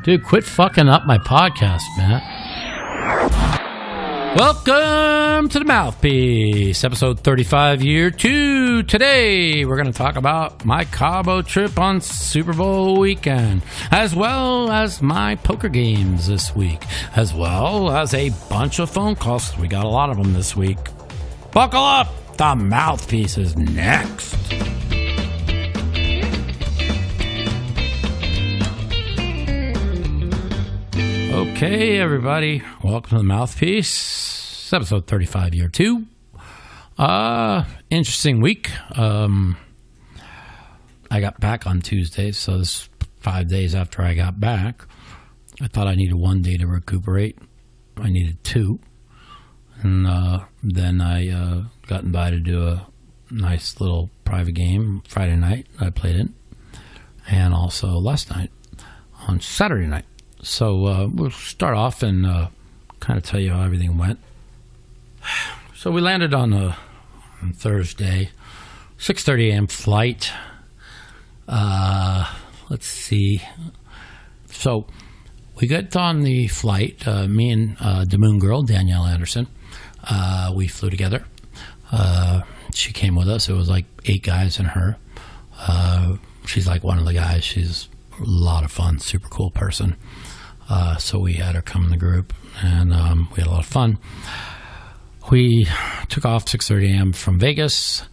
Dude, quit fucking up my podcast, man. Welcome to the Mouthpiece, episode 35, year 2. Today, we're going to talk about my Cabo trip on Super Bowl weekend, as well as my poker games this week, as well as a bunch of phone calls. We got a lot of them this week. Buckle up! The Mouthpiece is next. Okay, everybody, welcome to the Mouthpiece, episode 35, year 2. Interesting week. I got back on Tuesday, so this is 5 days after I got back. I thought I needed 1 day to recuperate. I needed 2. And then I got invited to a nice little private game Friday night. I played it. And also last night on Saturday night. So we'll start off and kind of tell you how everything went. So we landed on Thursday, 6:30 a.m. flight. Let's see. So we got on the flight, me and the Moon Girl, Danielle Anderson. We flew together. She came with us. It was like 8 guys and her. She's like one of the guys. She's a lot of fun, super cool person. So we had her come in the group, and we had a lot of fun. We took off 6:30 a.m. from Vegas.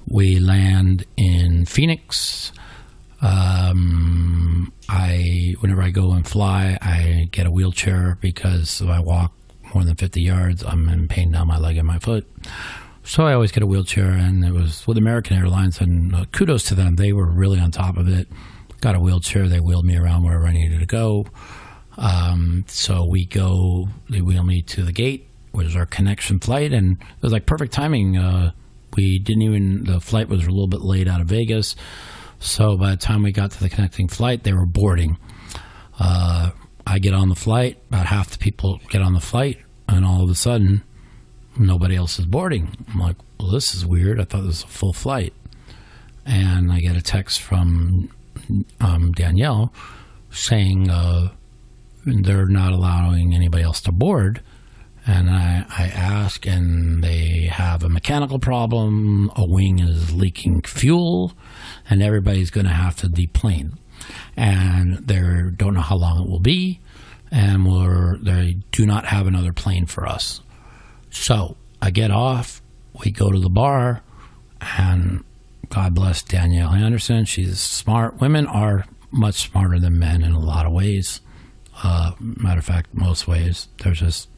We land in Phoenix. Whenever I go and fly, I get a wheelchair because if I walk more than 50 yards, I'm in pain down my leg and my foot. So I always get a wheelchair, and it was with American Airlines, and kudos to them. They were really on top of it. Got a wheelchair. They wheeled me around wherever I needed to go. So they wheel me to the gate, which is our connection flight, and it was like perfect timing. The flight was a little bit late out of Vegas, so by the time we got to the connecting flight, they were boarding. I get on the flight, about half the people get on the flight, and all of a sudden, nobody else is boarding. I'm like, well, this is weird. I thought this was a full flight. And I get a text from Danielle saying they're not allowing anybody else to board. And I ask, and they have a mechanical problem. A wing is leaking fuel, and everybody's going to have to deplane. And they don't know how long it will be, and they do not have another plane for us. So I get off, we go to the bar, and God bless Danielle Anderson. She's smart. Women are much smarter than men in a lot of ways. Matter of fact, most ways. They're just,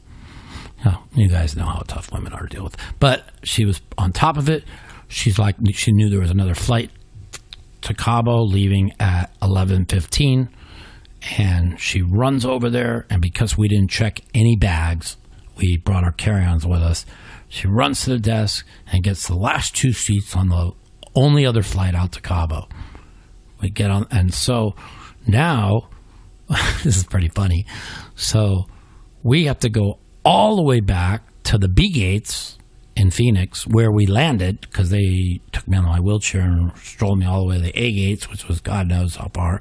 you guys know how tough women are to deal with. But she was on top of it. She's like, she knew there was another flight to Cabo leaving at 11:15, and she runs over there, and because we didn't check any bags, we brought our carry-ons with us. She runs to the desk and gets the last 2 seats on the only other flight out to Cabo. We get on, and so now, this is pretty funny. So we have to go all the way back to the B gates in Phoenix where we landed, because they took me on my wheelchair and strolled me all the way to the A gates, which was God knows how far.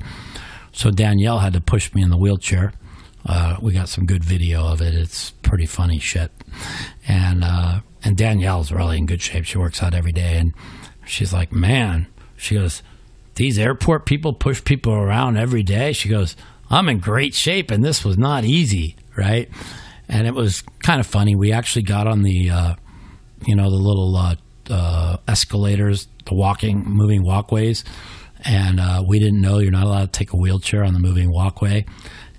So Danielle had to push me in the wheelchair. We got some good video of it. It's pretty funny shit. And Danielle's really in good shape. She works out every day. And she's like, man, she goes, these airport people push people around every day. She goes, I'm in great shape, and this was not easy, right? And it was kind of funny. We actually got on the, the little escalators, the moving walkways, and we didn't know you're not allowed to take a wheelchair on the moving walkway.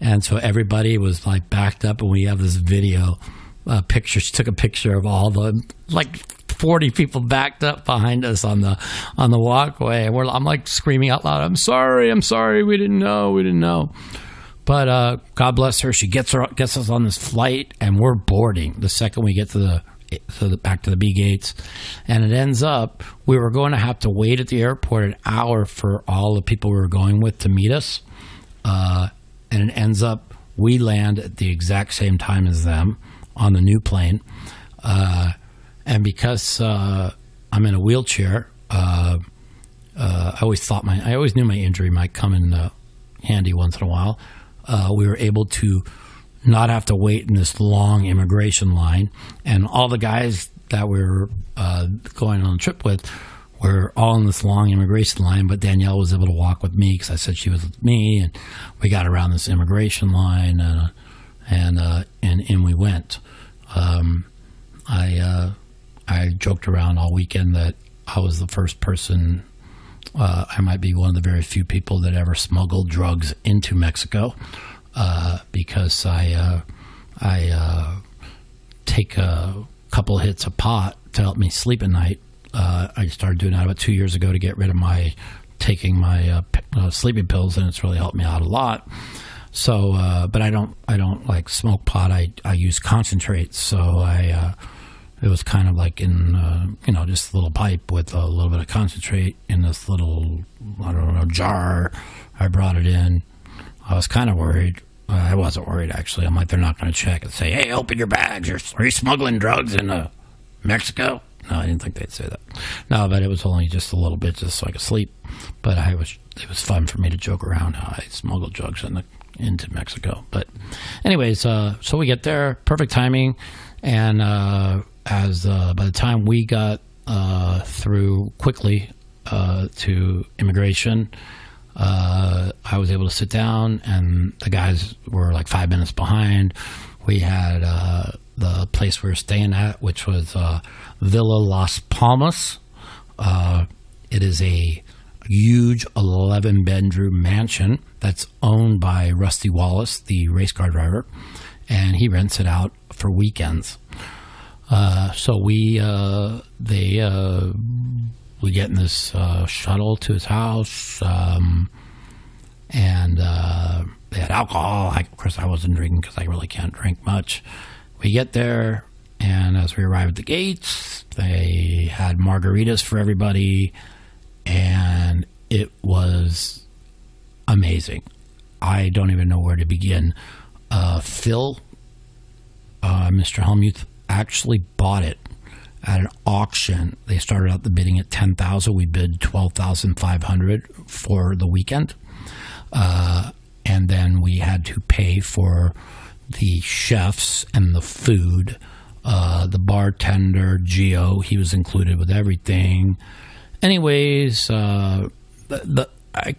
And so everybody was like backed up, and we have this video picture. She took a picture of all the 40 people backed up behind us on the walkway, and I'm like screaming out loud, I'm sorry, we didn't know. But God bless her, she gets us on this flight, and we're boarding the second we get to back to the B gates. And it ends up we were going to have to wait at the airport an hour for all the people we were going with to meet us, and it ends up we land at the exact same time as them on the new plane. And because I'm in a wheelchair, I always knew my injury might come in handy once in a while. we were able to not have to wait in this long immigration line. And all the guys that we were going on the trip with were all in this long immigration line, but Danielle was able to walk with me because I said she was with me, and we got around this immigration line, and in we went. I joked around all weekend that I was the first person. I might be one of the very few people that ever smuggled drugs into Mexico, because I take a couple hits of pot to help me sleep at night. I started doing that about 2 years ago to get rid of taking my sleeping pills, and it's really helped me out a lot. So, but I don't like smoke pot. I use concentrates. So it was kind of like in, just a little pipe with a little bit of concentrate in this little, jar. I brought it in. I was kind of worried. I wasn't worried, actually. I'm like, they're not going to check and say, hey, open your bags. Are you smuggling drugs into Mexico? No, I didn't think they'd say that. No, but it was only just a little bit, just so I could sleep. But it was fun for me to joke around how I smuggled drugs into Mexico. But anyways, so we get there, perfect timing. And by the time we got through quickly to immigration, I was able to sit down, and the guys were like 5 minutes behind. We had the place we were staying at, which was Villa Las Palmas. It is a huge 11-bedroom mansion that's owned by Rusty Wallace, the race car driver, and he rents it out for weekends. So we get in this shuttle to his house, and they had alcohol. Of course, I wasn't drinking because I really can't drink much. We get there, and as we arrive at the gates, they had margaritas for everybody, and it was amazing. I don't even know where to begin. Phil, Mr. Hellmuth, actually bought it at an auction. They started out the bidding at $10,000. We bid $12,500 for the weekend, and then we had to pay for the chefs and the food. The bartender, Gio, he was included with everything. Anyways, I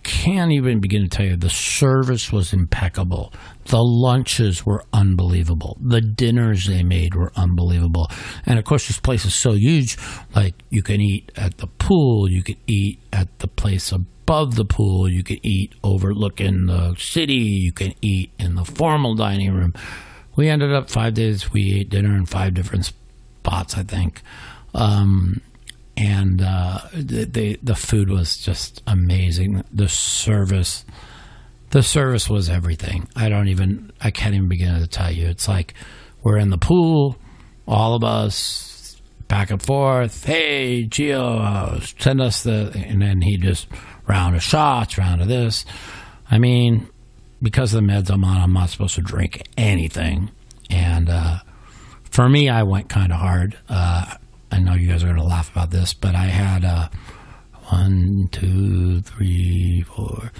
can't even begin to tell you, the service was impeccable. The lunches were unbelievable. The dinners they made were unbelievable. And of course, this place is so huge, like you can eat at the pool, you can eat at the place above the pool, you can eat overlooking the city, you can eat in the formal dining room. We ended up 5 days, we ate dinner in 5 different spots, I think. And the food was just amazing. The service was everything. I can't even begin to tell you. It's like we're in the pool, all of us back and forth. Hey, Gio, send us and then he just round of shots, round of this. I mean, because of the meds I'm on, I'm not supposed to drink anything. And for me, I went kind of hard. I know you guys are going to laugh about this, but I had 1, 2, 3, 4.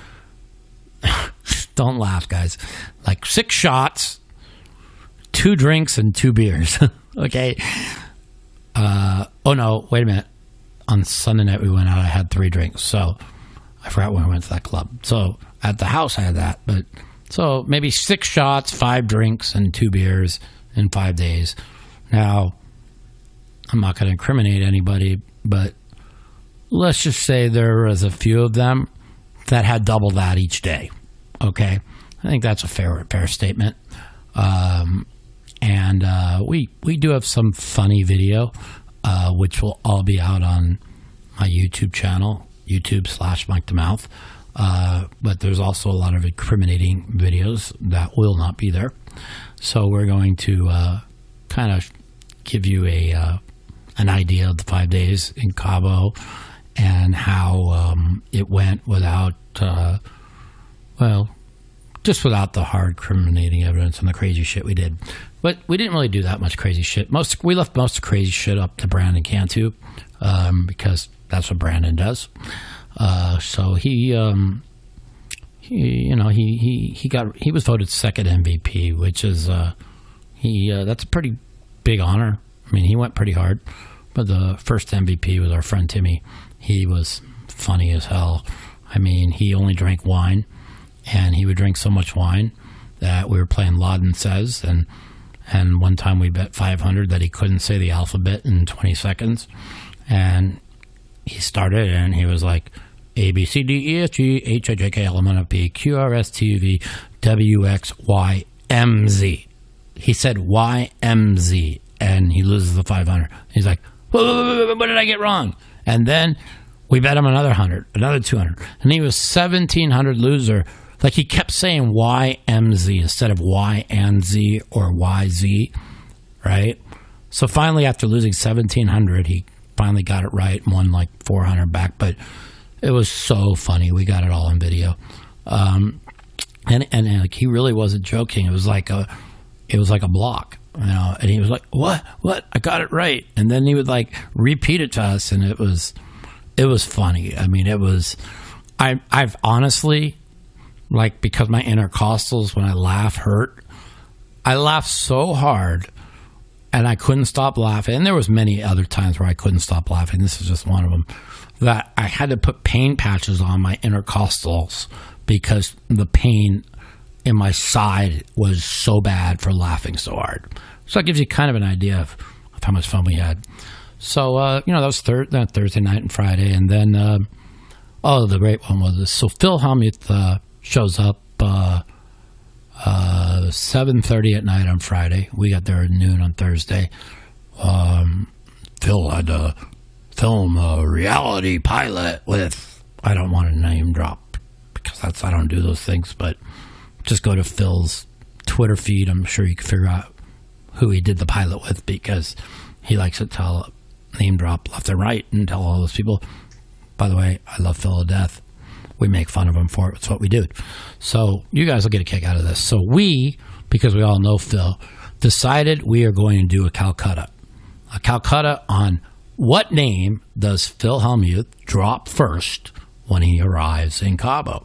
Don't laugh, guys. Like 6 shots, 2 drinks, and 2 beers. Okay. Oh no, wait a minute. On Sunday night we went out. I had 3 drinks, so I forgot when we went to that club. So at the house I had that, but so maybe 6 shots, 5 drinks, and 2 beers in 5 days. Now, I'm not going to incriminate anybody, but let's just say there was a few of them that had double that each day. Okay, I think that's a fair statement. And we do have some funny video, which will all be out on my YouTube channel, YouTube/Mike the Mouth. But there's also a lot of incriminating videos that will not be there. So we're going to kind of give you an idea of the 5 days in Cabo and how it went without, just without the hard incriminating evidence and the crazy shit we did. But we didn't really do that much crazy shit. We left most of the crazy shit up to Brandon Cantu, because that's what Brandon does. So he he was voted second MVP, which is that's a pretty big honor. I mean, he went pretty hard, but the first MVP was our friend Timmy. He was funny as hell. I mean, he only drank wine, and he would drink so much wine that we were playing Laden Says, and one time we bet 500 that he couldn't say the alphabet in 20 seconds, and he started and he was like A B C D E F G H I J K L M N O P Q R S T U V W X Y M Z. He said YMZ, and he loses the 500. He's like, what did I get wrong? And then we bet him another 100, another 200, and he was 1,700 loser. Like, he kept saying YMZ instead of Y and Z or YZ, right? So finally, after losing 1,700, he finally got it right and won like 400 back. But it was so funny. We got it all on video, and like, he really wasn't joking. It was like a block, you know. And he was like, "What? I got it right." And then he would like repeat it to us, and it was funny. I mean, I've honestly, like, because my intercostals, when I laugh, hurt. I laughed so hard, and I couldn't stop laughing. And there was many other times where I couldn't stop laughing. This is just one of them. That I had to put pain patches on my intercostals because the pain in my side was so bad for laughing so hard. So that gives you kind of an idea of how much fun we had. So, that was Thursday night and Friday. And then, the great one was this. So Phil Hellmuth shows up 7:30 at night on Friday. We got there at noon on Thursday. Phil had to film a reality pilot with, I don't want to name drop because I don't do those things, but just go to Phil's Twitter feed. I'm sure you can figure out who he did the pilot with, because he likes to tell name drop left and right and tell all those people. By the way, I love Phil to death. We make fun of him for it. It's what we do. So you guys will get a kick out of this. So we, because we all know Phil, decided we are going to do a Calcutta. A Calcutta on what name does Phil Hellmuth drop first when he arrives in Cabo.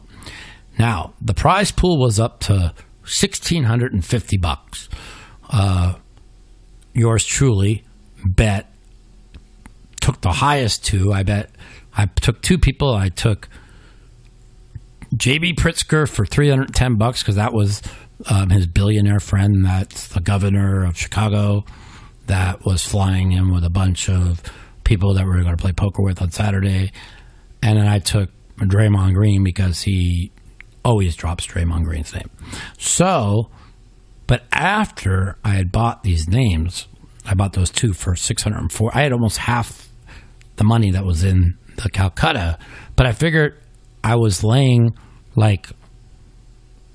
Now, the prize pool was up to $1,650. Yours truly took the highest two. I took two people. I took J.B. Pritzker for $310 because that was his billionaire friend. That's the governor of Chicago that was flying in with a bunch of people that we were going to play poker with on Saturday. And then I took Draymond Green because he always drops Draymond Green's name. So, but after I had bought these names, I bought those two for $604. I had almost half the money that was in the Calcutta, but I figured I was laying like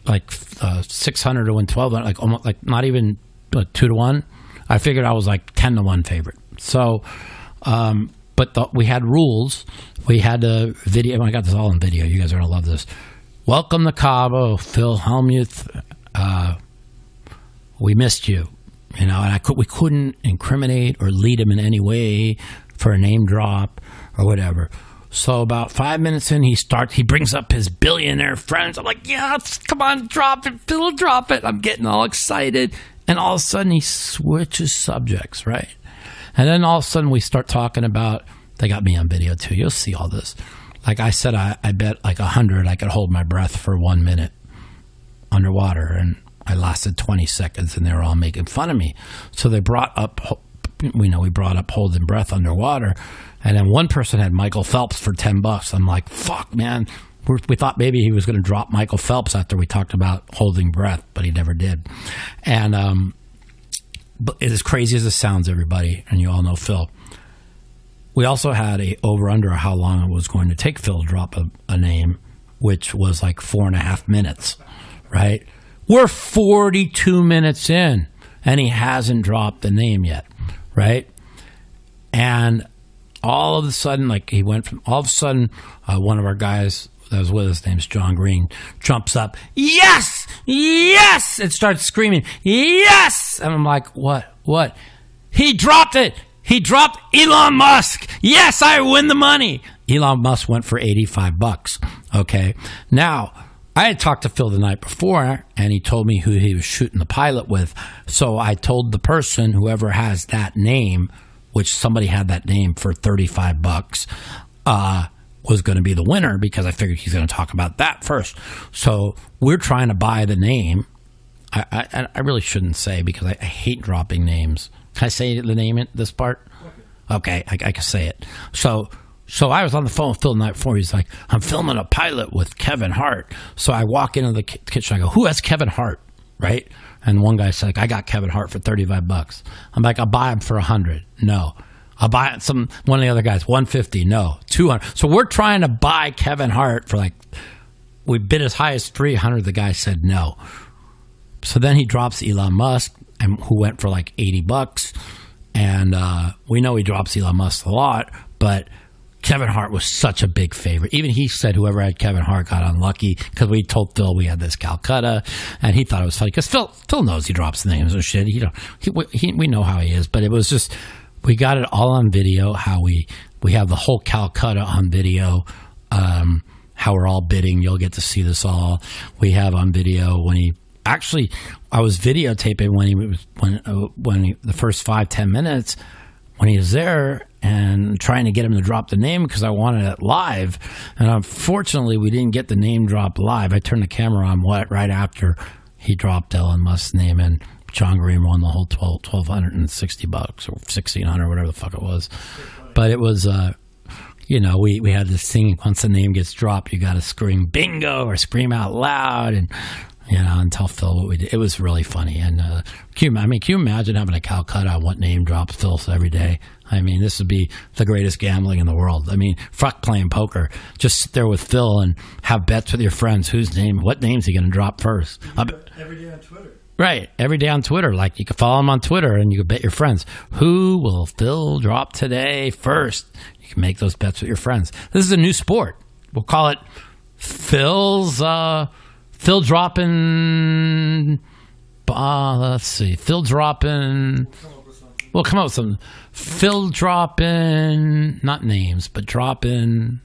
600 to 1,200, like almost like not even 2 to 1. I figured I was like 10 to 1 favorite. So, but we had rules. We had a video. I got this all in video. You guys are gonna love this. Welcome to Cabo, Phil Hellmuth. We missed you, and we couldn't incriminate or lead him in any way for a name drop or whatever. So about 5 minutes in, he brings up his billionaire friends. I'm like, yes, come on, drop it, Phil, drop it. I'm getting all excited. And all of a sudden, he switches subjects, right? And then all of a sudden, we start talking about, they got me on video too. You'll see all this. Like I said, I bet like 100 I could hold my breath for 1 minute underwater. And I lasted 20 seconds, and they were all making fun of me. So they brought up, we brought up holding breath underwater. And then one person had Michael Phelps for $10. I'm like, fuck, man. We thought maybe he was going to drop Michael Phelps after we talked about holding breath, but he never did. And but as crazy as it sounds, everybody, and you all know Phil, we also had a over-under how long it was going to take Phil to drop a name, which was like 4.5 minutes, right? We're 42 minutes in, and he hasn't dropped the name yet, right? And all of a sudden, one of our guys that was with us, name's John Green, jumps up, yes, yes, and starts screaming, yes. And I'm like, what? He dropped it. He dropped Elon Musk. Yes, I win the money. Elon Musk went for $85. Okay. Now, I had talked to Phil the night before, and he told me who he was shooting the pilot with. So I told the person, whoever has that name, which somebody had that name for $35, was going to be the winner, because I figured he's going to talk about that first. So we're trying to buy the name. I really shouldn't say, because I hate dropping names. Can I say the name in this part? Okay, I can say it. So I was on the phone with Phil the night before. He's like, I'm filming a pilot with Kevin Hart. So I walk into the kitchen. I go, who has Kevin Hart? Right? And one guy said, I got Kevin Hart for $35. I'm like, I'll buy him for $100. No. I'll buy one of the other guys, $150. No. $200. So we're trying to buy Kevin Hart for we bid as high as $300. The guy said no. So then he drops Elon Musk, who went for $80. And we know he drops Elon Musk a lot, but Kevin Hart was such a big favorite. Even he said whoever had Kevin Hart got unlucky, because we told Phil we had this Calcutta, and he thought it was funny because Phil knows he drops names and shit. We know how he is, but it was just, we got it all on video. How we have the whole Calcutta on video. How we're all bidding. You'll get to see this all. We have on video when he. Actually, I was videotaping when the first 5-10 minutes when he was there, and trying to get him to drop the name because I wanted it live. And unfortunately, we didn't get the name drop live. I turned the camera on right after he dropped Elon Musk's name, and John Green won the whole $1,260 or $1,600, whatever the fuck it was. But it was. We had this thing, once the name gets dropped, you got to scream bingo or scream out loud, and and tell Phil what we did. It was really funny. And can you imagine having a Calcutta on what name drops Phil every day? I mean, this would be the greatest gambling in the world. I mean, fuck playing poker. Just sit there with Phil and have bets with your friends. What name's he going to drop first? Every day on Twitter. Right, every day on Twitter. You can follow him on Twitter, and you can bet your friends. Who will Phil drop today first? You can make those bets with your friends. This is a new sport. We'll call it Phil dropping. Let's see. Phil dropping. We'll come up with something. Phil dropping. Not names, but dropping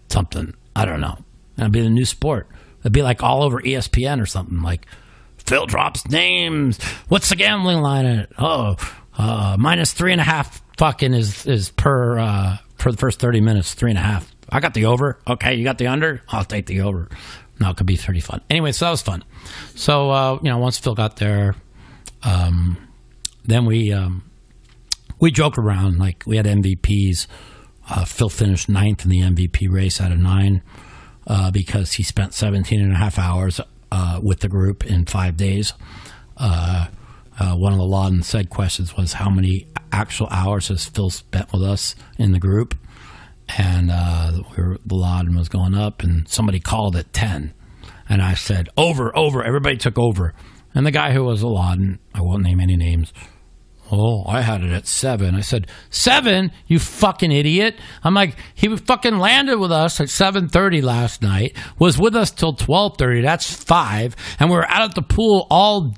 something. I don't know. That'd be the new sport. It'd be all over ESPN or something. Phil drops names. What's the gambling line in it? -3.5 fucking is per the first 30 minutes, 3.5. I got the over. Okay, you got the under? I'll take the over. No, it could be pretty fun. Anyway, so that was fun. So, once Phil got there, then we joked around. We had MVPs. Phil finished 9th in the MVP race out of 9 because he spent 17 and a half hours with the group in 5 days. One of the Law and Said questions was, how many actual hours has Phil spent with us in the group? And the Laden was going up, and somebody called at 10. And I said, over. Everybody took over. And the guy who was a Laden, I won't name any names, I had it at 7. I said, 7? You fucking idiot. I'm like, he fucking landed with us at 7:30 last night, was with us till 12:30. That's 5. And we were out at the pool all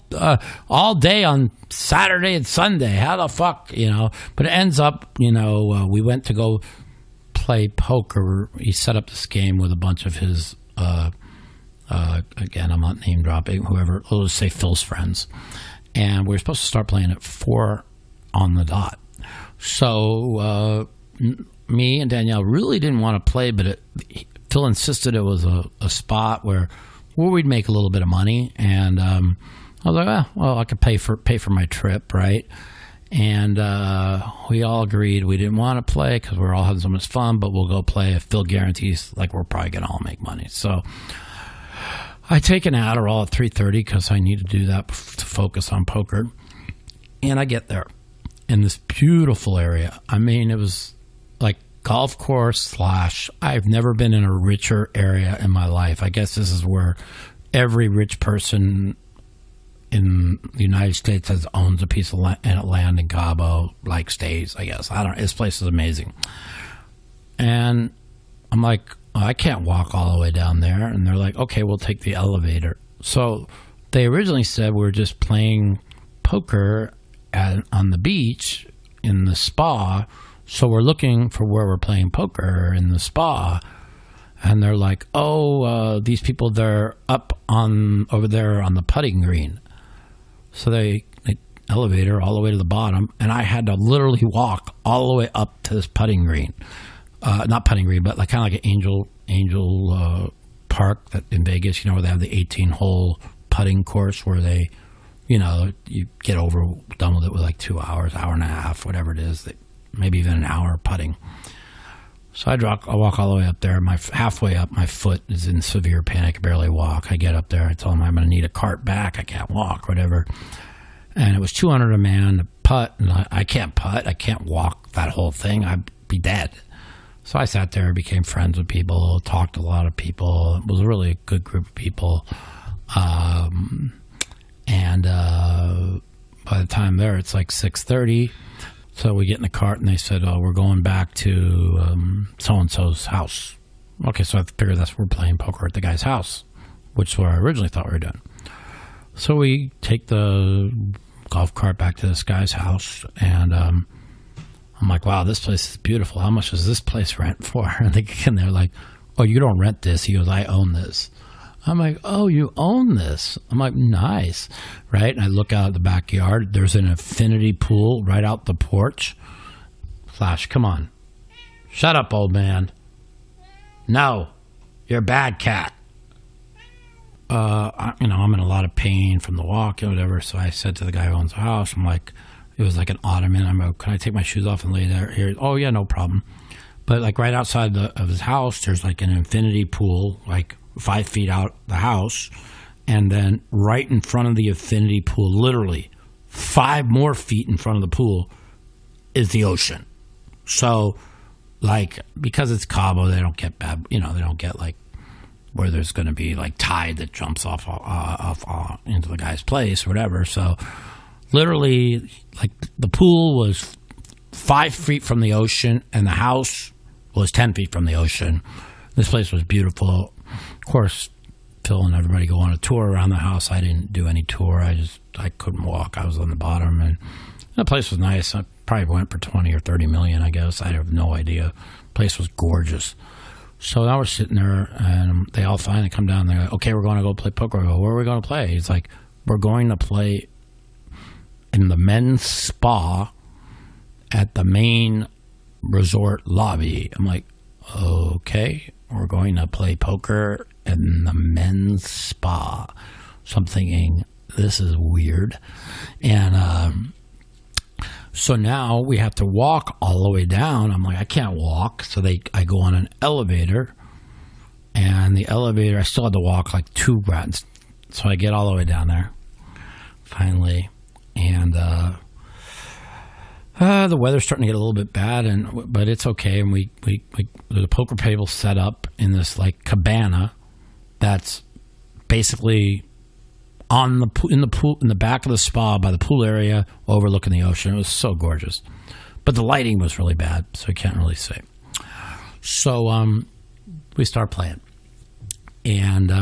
day on Saturday and Sunday. How the fuck, But it ends up, we went to go play poker. He set up this game with a bunch of his, again, I'm not name dropping, whoever, we'll just say Phil's friends. And we were supposed to start playing at 4 on the dot. So me and Danielle really didn't want to play, but Phil insisted it was a spot where we'd make a little bit of money. And I was like, I could pay for my trip, right? And we all agreed we didn't want to play because we're all having so much fun, but we'll go play if Phil guarantees we're probably going to all make money. So I take an Adderall at 3:30 because I need to do that to focus on poker. And I get there in this beautiful area. I mean, it was golf course / I've never been in a richer area in my life. I guess this is where every rich person in the United States owns a piece of land in Cabo, stays, I guess. I don't know. This place is amazing. And I'm like, I can't walk all the way down there. And they're like, okay, we'll take the elevator. So they originally said we were just playing poker on the beach in the spa. So we're looking for where we're playing poker in the spa. And they're like, these people, they're up over there on the putting green. So they elevator all the way to the bottom, and I had to literally walk all the way up to this putting green. Not putting green, but like kind of like an Angel Park that in Vegas, where they have the 18-hole putting course where they, you get done with it with like 2 hours, hour and a half, whatever it is, maybe even an hour putting. So I walk all the way up there. Halfway up, my foot is in severe pain. I can barely walk. I get up there. I tell them I'm going to need a cart back. I can't walk, whatever. And it was $200 a man to putt, and I can't putt. I can't walk that whole thing. I'd be dead. So I sat there, became friends with people, talked to a lot of people. It was a really good group of people. And by the time there, it's like 6:30. So we get in the cart, and they said, we're going back to so-and-so's house. Okay, so I figured we're playing poker at the guy's house, which is where I originally thought we were doing. So we take the golf cart back to this guy's house, and I'm like, wow, this place is beautiful. How much does this place rent for? And they're like, oh, you don't rent this. He goes, I own this. I'm like, oh, you own this? I'm like, nice, right? And I look out at the backyard. There's an infinity pool right out the porch. Flash, come on. Shut up, old man. No, you're a bad cat. I'm in a lot of pain from the walk and whatever. So I said to the guy who owns the house, I'm like, it was like an ottoman. I'm like, can I take my shoes off and lay there? Here? Oh, yeah, no problem. But like right outside of his house, there's like an infinity pool, like 5 feet out the house, and then right in front of the infinity pool, literally 5 more feet in front of the pool, is the ocean. So, like, because it's Cabo, they don't get bad, they don't get like where there's going to be like tide that jumps off into the guy's place or whatever. So, literally, like the pool was 5 feet from the ocean, and the house was 10 feet from the ocean. This place was beautiful. Of course, Phil and everybody go on a tour around the house. I didn't do any tour. I couldn't walk. I was on the bottom, and the place was nice. I probably went for 20 or 30 million, I guess. I have no idea. The place was gorgeous. So now we're sitting there, and they all finally come down. They're like, okay, we're going to go play poker. I go, where are we going to play? He's like, we're going to play in the men's spa at the main resort lobby. I'm like, okay, we're going to play poker in the men's spa. So I'm thinking, this is weird. And so now we have to walk all the way down. I'm like, I can't walk. So I go on an elevator, and the elevator, I still had to walk like 2 rounds. So I get all the way down there, finally. And the weather's starting to get a little bit bad, but it's okay. And we the poker table set up in this like cabana that's basically in the back of the spa by the pool area, overlooking the ocean. It was so gorgeous, but the lighting was really bad, so you can't really see. So we start playing, and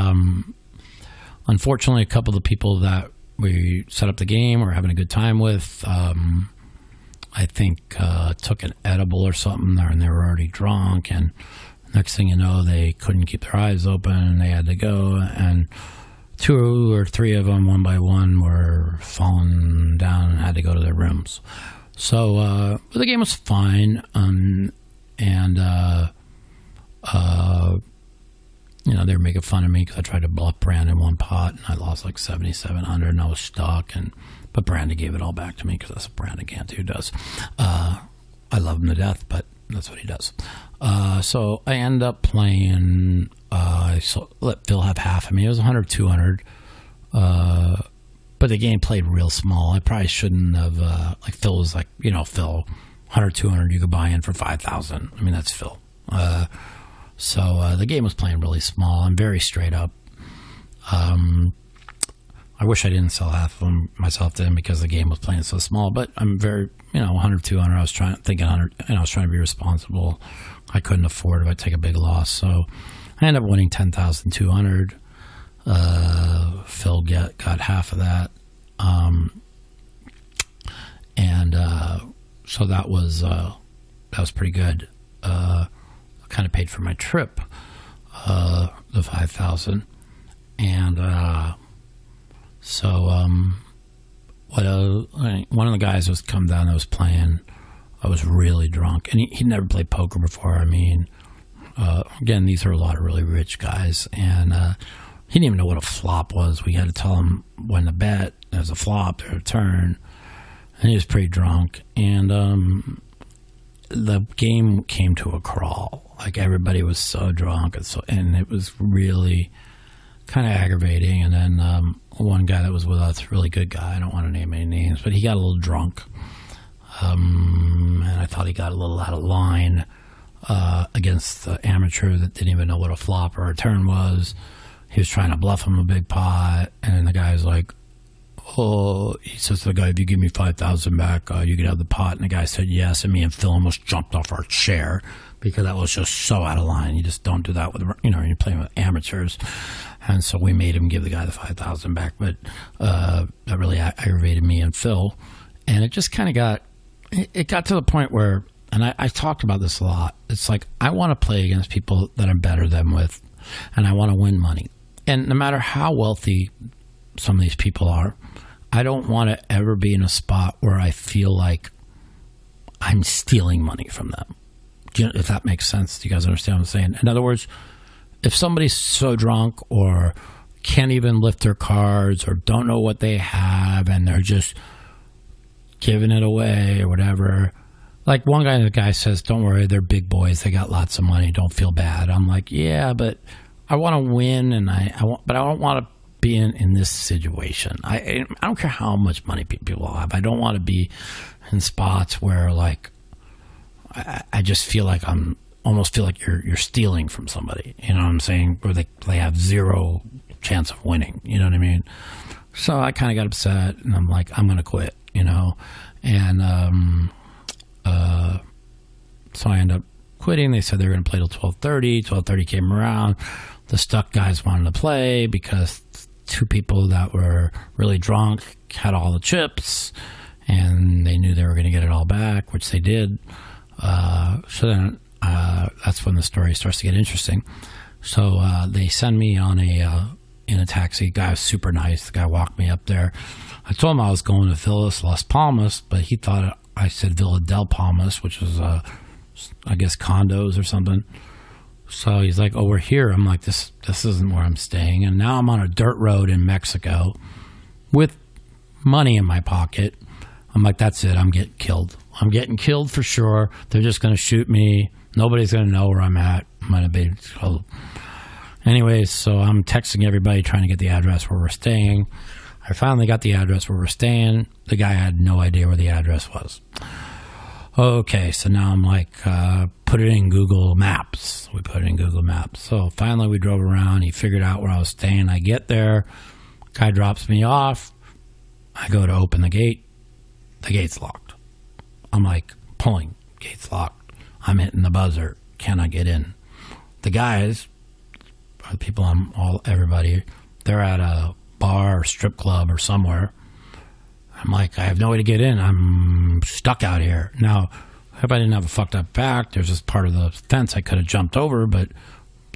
unfortunately, a couple of the people that we set up the game were having a good time with, I think took an edible or something there, and they were already drunk, and next thing you know, they couldn't keep their eyes open, and they had to go, and 2 or 3 of them, one by one, were falling down and had to go to their rooms. So the game was fine, and they were making fun of me because I tried to bluff Brandon one pot, and I lost like 7,700, and I was stuck, but Brandon gave it all back to me because that's what Brandon Cantu does. I love him to death, but that's what he does. So I end up playing. I let Phil have half of me. It was 100, 200. But the game played real small. I probably shouldn't have. Like Phil was like, Phil, 100, 200, you could buy in for 5,000. I mean, that's Phil. So the game was playing really small. I'm very straight up. I wish I didn't sell half of them myself to him because the game was playing so small. But I'm very, 100, 200. I was trying to be responsible. I couldn't afford it. I'd take a big loss. So I ended up winning 10,200. Phil got half of that. So that was pretty good. Kind of paid for my trip. the 5,000. And one of the guys was come down that was playing. I was really drunk, and he'd never played poker before. I mean, again, these are a lot of really rich guys, and he didn't even know what a flop was. We had to tell him when to bet. There's a flop, there's a turn, and he was pretty drunk. And the game came to a crawl. Like, everybody was so drunk, and it was really kind of aggravating. And then one guy that was with us, really good guy, I don't want to name any names, but he got a little drunk. And I thought he got a little out of line against the amateur that didn't even know what a flop or a turn was. He was trying to bluff him a big pot, and then the guy's like, "Oh," he says to the guy, "If you give me 5,000 back, you can have the pot." And the guy said yes, and me and Phil almost jumped off our chair because that was just so out of line. You just don't do that with, you're playing with amateurs. And so we made him give the guy the 5,000 back, but that really aggravated me and Phil. And it just kind of got to the point where, and I talked about this a lot, it's like, I want to play against people that I'm better than with, and I want to win money. And no matter how wealthy some of these people are, I don't want to ever be in a spot where I feel like I'm stealing money from them. If that makes sense. Do you guys understand what I'm saying? In other words, if somebody's so drunk or can't even lift their cards or don't know what they have and they're just giving it away or whatever. Like, one guy says, "Don't worry, they're big boys. They got lots of money. Don't feel bad." I'm like, yeah, but I want to win, and but I don't want to be in this situation. I don't care how much money people have. I don't want to be in spots where, like, I just feel like almost feel like you're stealing from somebody. You know what I'm saying? Where they have zero chance of winning. You know what I mean? So I kind of got upset, and I'm like, I'm going to quit. And so I ended up quitting. They said they were going to play till 12:30. 12:30 came around. The stuck guys wanted to play because two people that were really drunk had all the chips, and they knew they were going to get it all back, which they did. So then that's when the story starts to get interesting. So they send me on in a taxi. The guy was super nice. The guy walked me up there. I told him I was going to Villas Las Palmas, but he thought I said Villa del Palmas, which was, I guess, condos or something. So he's like, "Oh, we're here." I'm like, this isn't where I'm staying. And now I'm on a dirt road in Mexico with money in my pocket. I'm like, that's it. I'm getting killed. I'm getting killed for sure. They're just going to shoot me. Nobody's going to know where I'm at. I'm going to be killed. Anyways, so I'm texting everybody trying to get the address where we're staying. I finally got the address where we're staying. The guy had no idea where the address was. Okay, so now I'm like, put it in Google Maps. We put it in Google Maps. So finally we drove around. He figured out where I was staying. I get there. Guy drops me off. I go to open the gate. The gate's locked. I'm like, pulling. Gate's locked. I'm hitting the buzzer. Can I get in? The guys, the people everybody, they're at a bar or strip club or somewhere. I'm like, I have no way to get in. I'm stuck out here. Now, if I didn't have a fucked up back, there's this part of the fence I could have jumped over, but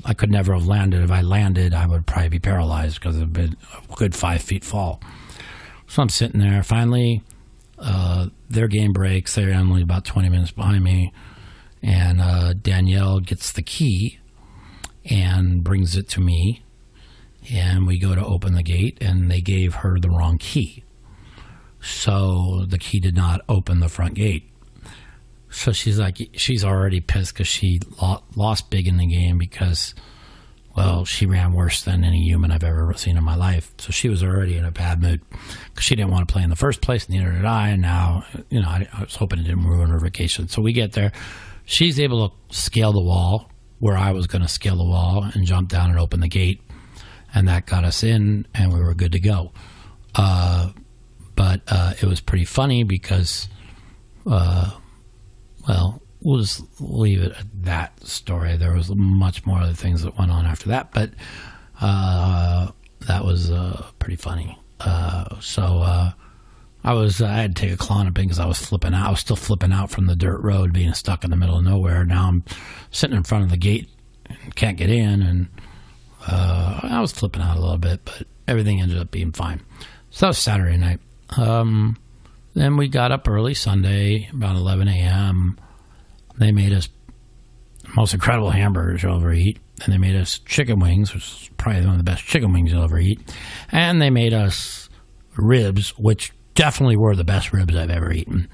I could never have landed. If I landed, I would probably be paralyzed because it would have been a good 5 feet fall. So I'm sitting there. Finally, their game breaks. They're only about 20 minutes behind me. And Danielle gets the key and brings it to me. And we go to open the gate, and they gave her the wrong key. So the key did not open the front gate. So she's like, she's already pissed because she lost big in the game because, well, she ran worse than any human I've ever seen in my life. So she was already in a bad mood because she didn't want to play in the first place, neither did I. And now, I was hoping it didn't ruin her vacation. So we get there. She's able to scale the wall where I was going to scale the wall and jump down and open the gate. And that got us in, and we were good to go. But it was pretty funny because, well, we'll just leave it at that story. There was much more other things that went on after that, but that was pretty funny. So I had to take a Klonopin because I was flipping out. I was still flipping out from the dirt road being stuck in the middle of nowhere. Now I'm sitting in front of the gate and can't get in, and I was flipping out a little bit, but everything ended up being fine. So that was Saturday night. Then we got up early Sunday, about 11 a.m. They made us most incredible hamburgers you'll ever eat. And they made us chicken wings, which is probably one of the best chicken wings you'll ever eat. And they made us ribs, which definitely were the best ribs I've ever eaten.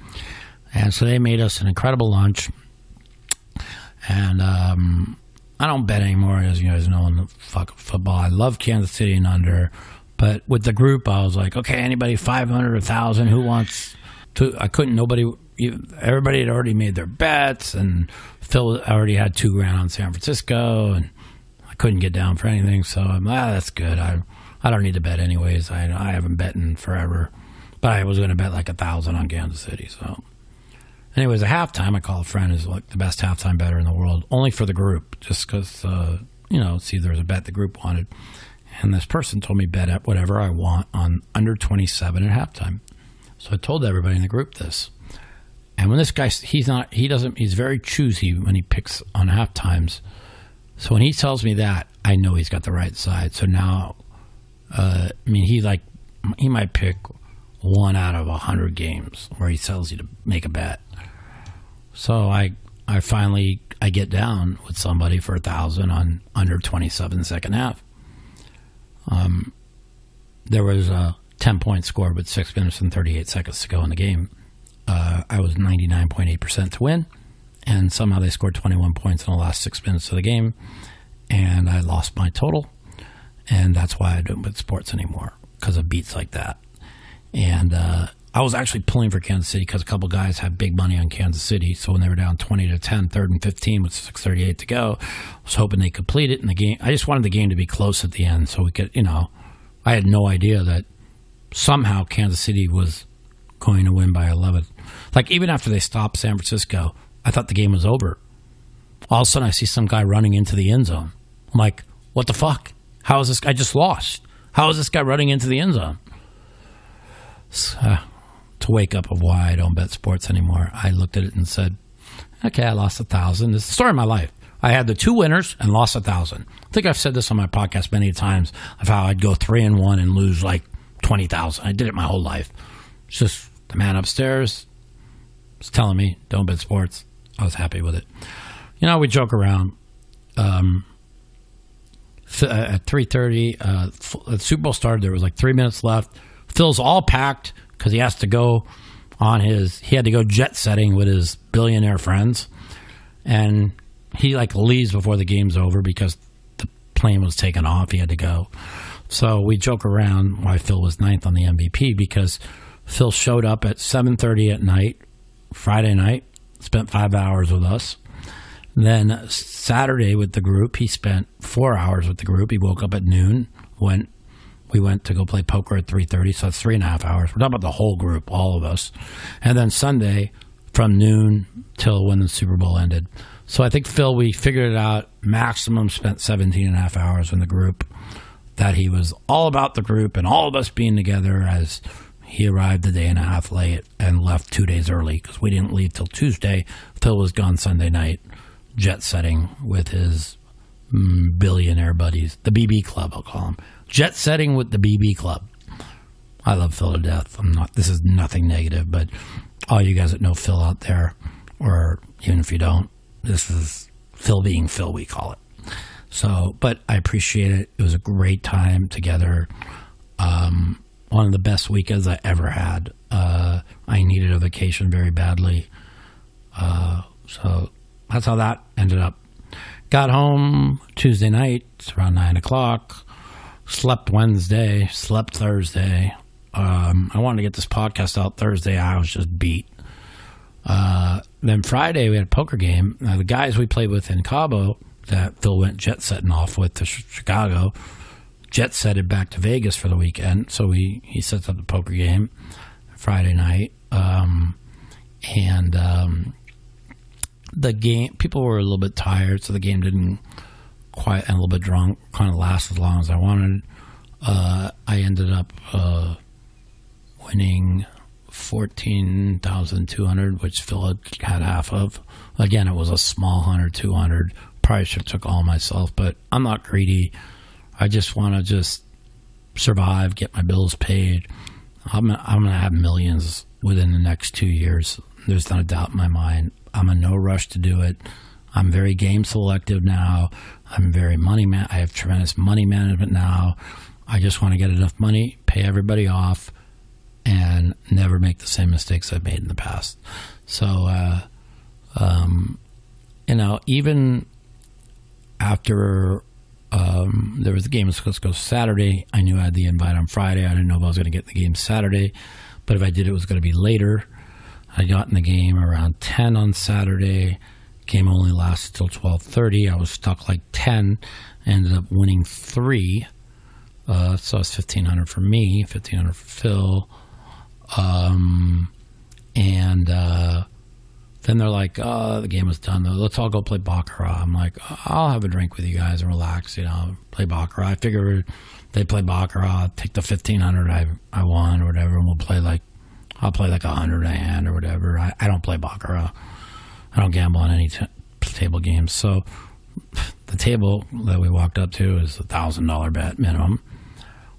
And so they made us an incredible lunch. And I don't bet anymore, as you guys know, in the fucking football. I love Kansas City and under. But with the group, I was like, okay, anybody 500 or 1,000, who wants to? I couldn't, everybody had already made their bets, and Phil already had $2,000 on San Francisco, and I couldn't get down for anything, so I'm that's good. I don't need to bet anyways. I haven't bet in forever, but I was going to bet like 1,000 on Kansas City. So, anyways, at halftime, I called a friend who's like the best halftime bettor in the world, only for the group, just because see, there was a bet the group wanted. And this person told me bet at whatever I want on under 27 at halftime. So I told everybody in the group this. And when this guy, he's very choosy when he picks on half times. So when he tells me that, I know he's got the right side. So now, he might pick 1 out of 100 games where he tells you to make a bet. So I finally get down with somebody for 1,000 on under 27 second half. There was a 10-point score with 6 minutes and 38 seconds to go in the game. I was 99.8% to win, and somehow they scored 21 points in the last 6 minutes of the game, and I lost my total, and that's why I don't bet sports anymore, because of beats like that. And I was actually pulling for Kansas City because a couple guys had big money on Kansas City, so when they were down 20-10, 3rd and 15 with 6:38 to go, I was hoping they complete it in the game. I just wanted the game to be close at the end so we could, I had no idea that somehow Kansas City was going to win by 11. Like, even after they stopped San Francisco, I thought the game was over. All of a sudden, I see some guy running into the end zone. I'm like, what the fuck? How is this guy just lost? How is this guy running into the end zone? To wake up of why I don't bet sports anymore, I looked at it and said, okay, I lost 1,000. This is the story of my life. I had the 2 winners and lost 1,000. I think I've said this on my podcast many times of how I'd go 3-1 and lose like 20,000. I did it my whole life. It's just the man upstairs was telling me, don't bet sports. I was happy with it. We joke around. At 3:30, the Super Bowl started. There was like 3 minutes left. Phil's all packed because he has to go he had to go jet setting with his billionaire friends. And he leaves before the game's over because the plane was taken off. He had to go. So we joke around why Phil was 9th on the MVP, because Phil showed up at 7:30 at night, Friday night, spent 5 hours with us. Then Saturday with the group, he spent 4 hours with the group. He woke up at noon, we went to go play poker at 3:30, so that's 3.5 hours. We're talking about the whole group, all of us. And then Sunday from noon till when the Super Bowl ended. So I think Phil, we figured it out, maximum spent 17.5 hours in the group, that he was all about the group and all of us being together, as he arrived a day and a half late and left 2 days early because we didn't leave till Tuesday. Phil was gone Sunday night, jet setting with his billionaire buddies, the BB Club, I'll call them. Jet setting with the BB Club. I love Phil to death. This is nothing negative, but all you guys that know Phil out there, or even if you don't, this is Phil being Phil, we call it. So, but I appreciate it. It was a great time together. One of the best weekends I ever had. I needed a vacation very badly. So that's how that ended up. Got home Tuesday night, around 9 o'clock. Slept Wednesday, slept Thursday. I wanted to get this podcast out Thursday. I was just beat. Then Friday, we had a poker game. Now, the guys we played with in Cabo that Phil went jet setting off with to Chicago, jet setted back to Vegas for the weekend. So he sets up the poker game Friday night. The game, people were a little bit tired, so the game didn't quite, and a little bit drunk, kind of last as long as I wanted. I ended up winning $14,200, which Phil had half of. Again, it was a small 100, 200 probably should have took all myself, but I'm not greedy. I just want to just survive, get my bills paid. I'm going to have millions within the next 2 years. There's not a doubt in my mind. I'm in no rush to do it. I'm very game selective now. I'm very I have tremendous money management now. I just want to get enough money, pay everybody off, and never make the same mistakes I've made in the past. So, even after there was the game was supposed to go Saturday, I knew I had the invite on Friday. I didn't know if I was going to get the game Saturday, but if I did, it was going to be later. I got in the game around 10 on Saturday. Game only lasted till 12:30. I was stuck like 10. Ended up winning 3. So it's $1,500 for me, $1,500 for Phil. Then they're like, oh, the game was done. Let's all go play Baccarat. I'm like, I'll have a drink with you guys and relax, play Baccarat. I figured they play Baccarat, take the $1,500 I won or whatever, and I'll play like 100 a hand or whatever. I don't play Baccarat. I don't gamble on any table games. So the table that we walked up to is $1,000 bet minimum.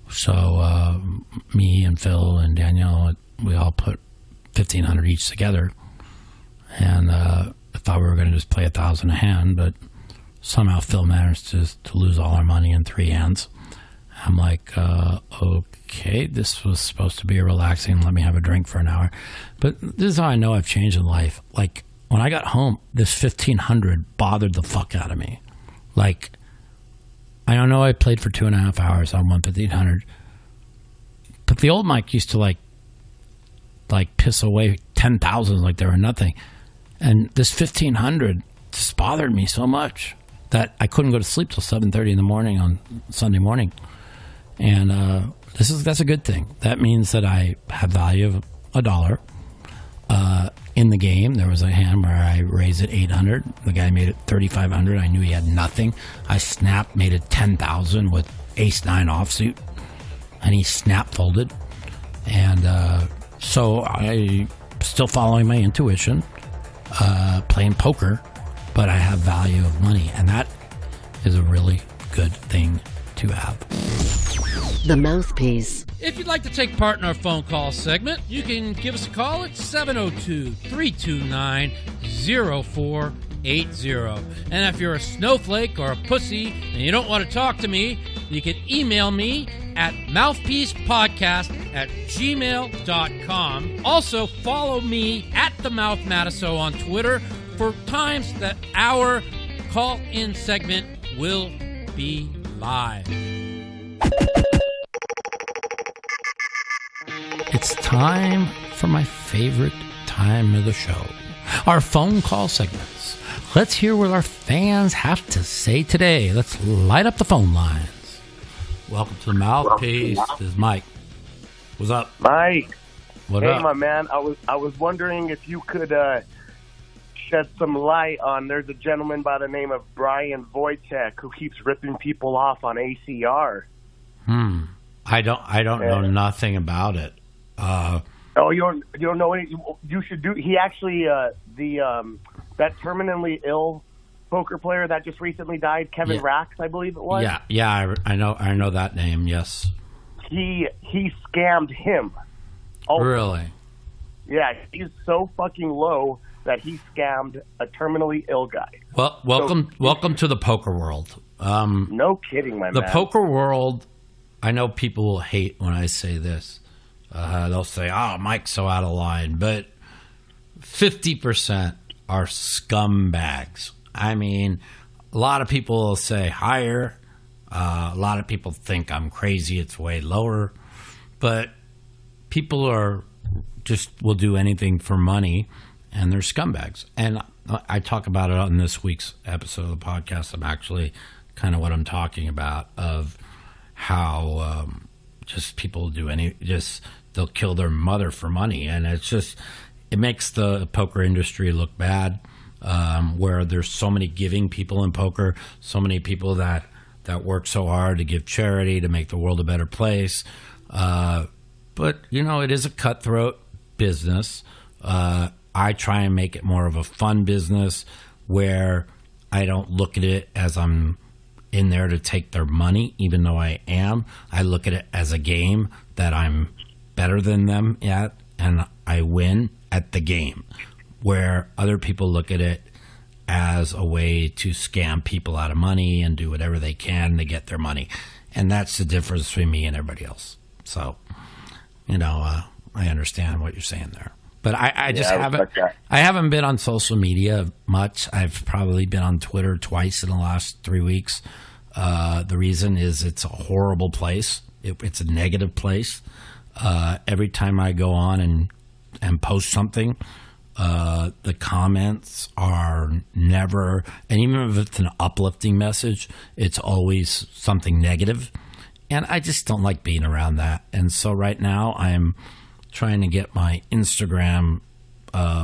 So me and Phil and Danielle, we all put $1,500 each together. And I thought we were going to just play 1,000 a hand, but somehow Phil managed to lose all our money in 3 hands. I'm like, okay, this was supposed to be a relaxing, let me have a drink for an hour. But this is how I know I've changed in life. Like, when I got home, this $1,500 bothered the fuck out of me. Like, I don't know, I played for 2.5 hours on $1,500. But the old Mike used to like piss away 10,000 like they were nothing. And this $1,500 just bothered me so much that I couldn't go to sleep till 7:30 in the morning on Sunday morning. And that's a good thing. That means that I have value of $1. In the game, there was a hand where I raised it $800. The guy made it $3,500. I knew he had nothing. I snapped, made it $10,000 with ace-9 offsuit, and he snap folded. And so I still following my intuition, playing poker, but I have value of money, and that is a really good thing to have. The Mouthpiece. If you'd like to take part in our phone call segment, you can give us a call at 702-329-0480. And if you're a snowflake or a pussy and you don't want to talk to me, you can email me at mouthpiecepodcast@gmail.com. Also, follow me at the Mouth Matusow on Twitter for times that our call-in segment will be live. It's time for my favorite time of the show, our phone call segments. Let's hear what our fans have to say today. Let's light up the phone lines. Welcome to the Mouthpiece. This is Mike. What's up? Mike. What up? Hey, my man. I was wondering if you could shed some light on, there's a gentleman by the name of Brian Wojtek who keeps ripping people off on ACR. I don't know nothing about it. Oh, you don't know any? You should do. He actually that terminally ill poker player that just recently died, Kevin Rax, I believe it was. Yeah, I know that name. Yes. He scammed him. Also. Really? Yeah, he's so fucking low that he scammed a terminally ill guy. Well, welcome to the poker world. No kidding, my man. The poker world. I know people will hate when I say this. They'll say, "Oh, Mike's so out of line," but 50% are scumbags. I mean, a lot of people will say higher. A lot of people think I'm crazy. It's way lower, but people will do anything for money, and they're scumbags. And I talk about it on this week's episode of the podcast. I'm actually kind of what I'm talking about of how just people do they'll kill their mother for money, and it makes the poker industry look bad. Where there's so many giving people in poker, so many people that work so hard to give charity to make the world a better place. But it is a cutthroat business. I try and make it more of a fun business where I don't look at it as I'm in there to take their money, even though I am. I look at it as a game that I'm better than them at, and I win at the game, where other people look at it as a way to scam people out of money and do whatever they can to get their money. And that's the difference between me and everybody else. So, I understand what you're saying there. But I haven't been on social media much. I've probably been on Twitter twice in the last 3 weeks. The reason is it's a horrible place. It's a negative place. Every time I go on and post something, the comments are never, and even if it's an uplifting message, it's always something negative. And I just don't like being around that. And so right now I'm trying to get my Instagram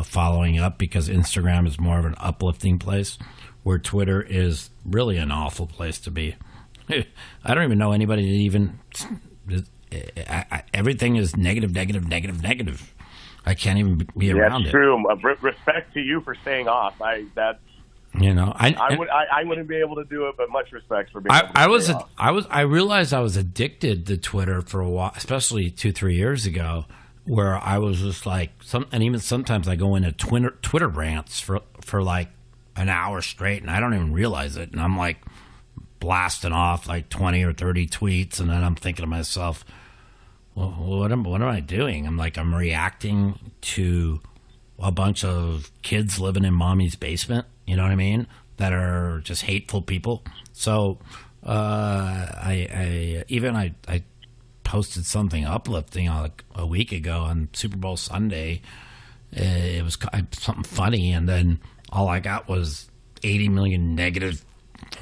following up, because Instagram is more of an uplifting place, where Twitter is really an awful place to be. I don't even know anybody that even... everything is negative. I can't even be around it. That's true. Respect to you for staying off. I wouldn't be able to do it, but much respect for being able to stay off. I realized I was addicted to Twitter for a while, especially 2-3 years ago, where I was just like, and even sometimes I go into Twitter rants for like an hour straight, and I don't even realize it, and I'm like blasting off like 20 or 30 tweets, and then I'm thinking to myself, well, what am I doing? I'm reacting to a bunch of kids living in mommy's basement, you know what I mean, that are just hateful people. So I posted something uplifting a week ago on Super Bowl Sunday. It was something funny, and then all I got was 80 million negative,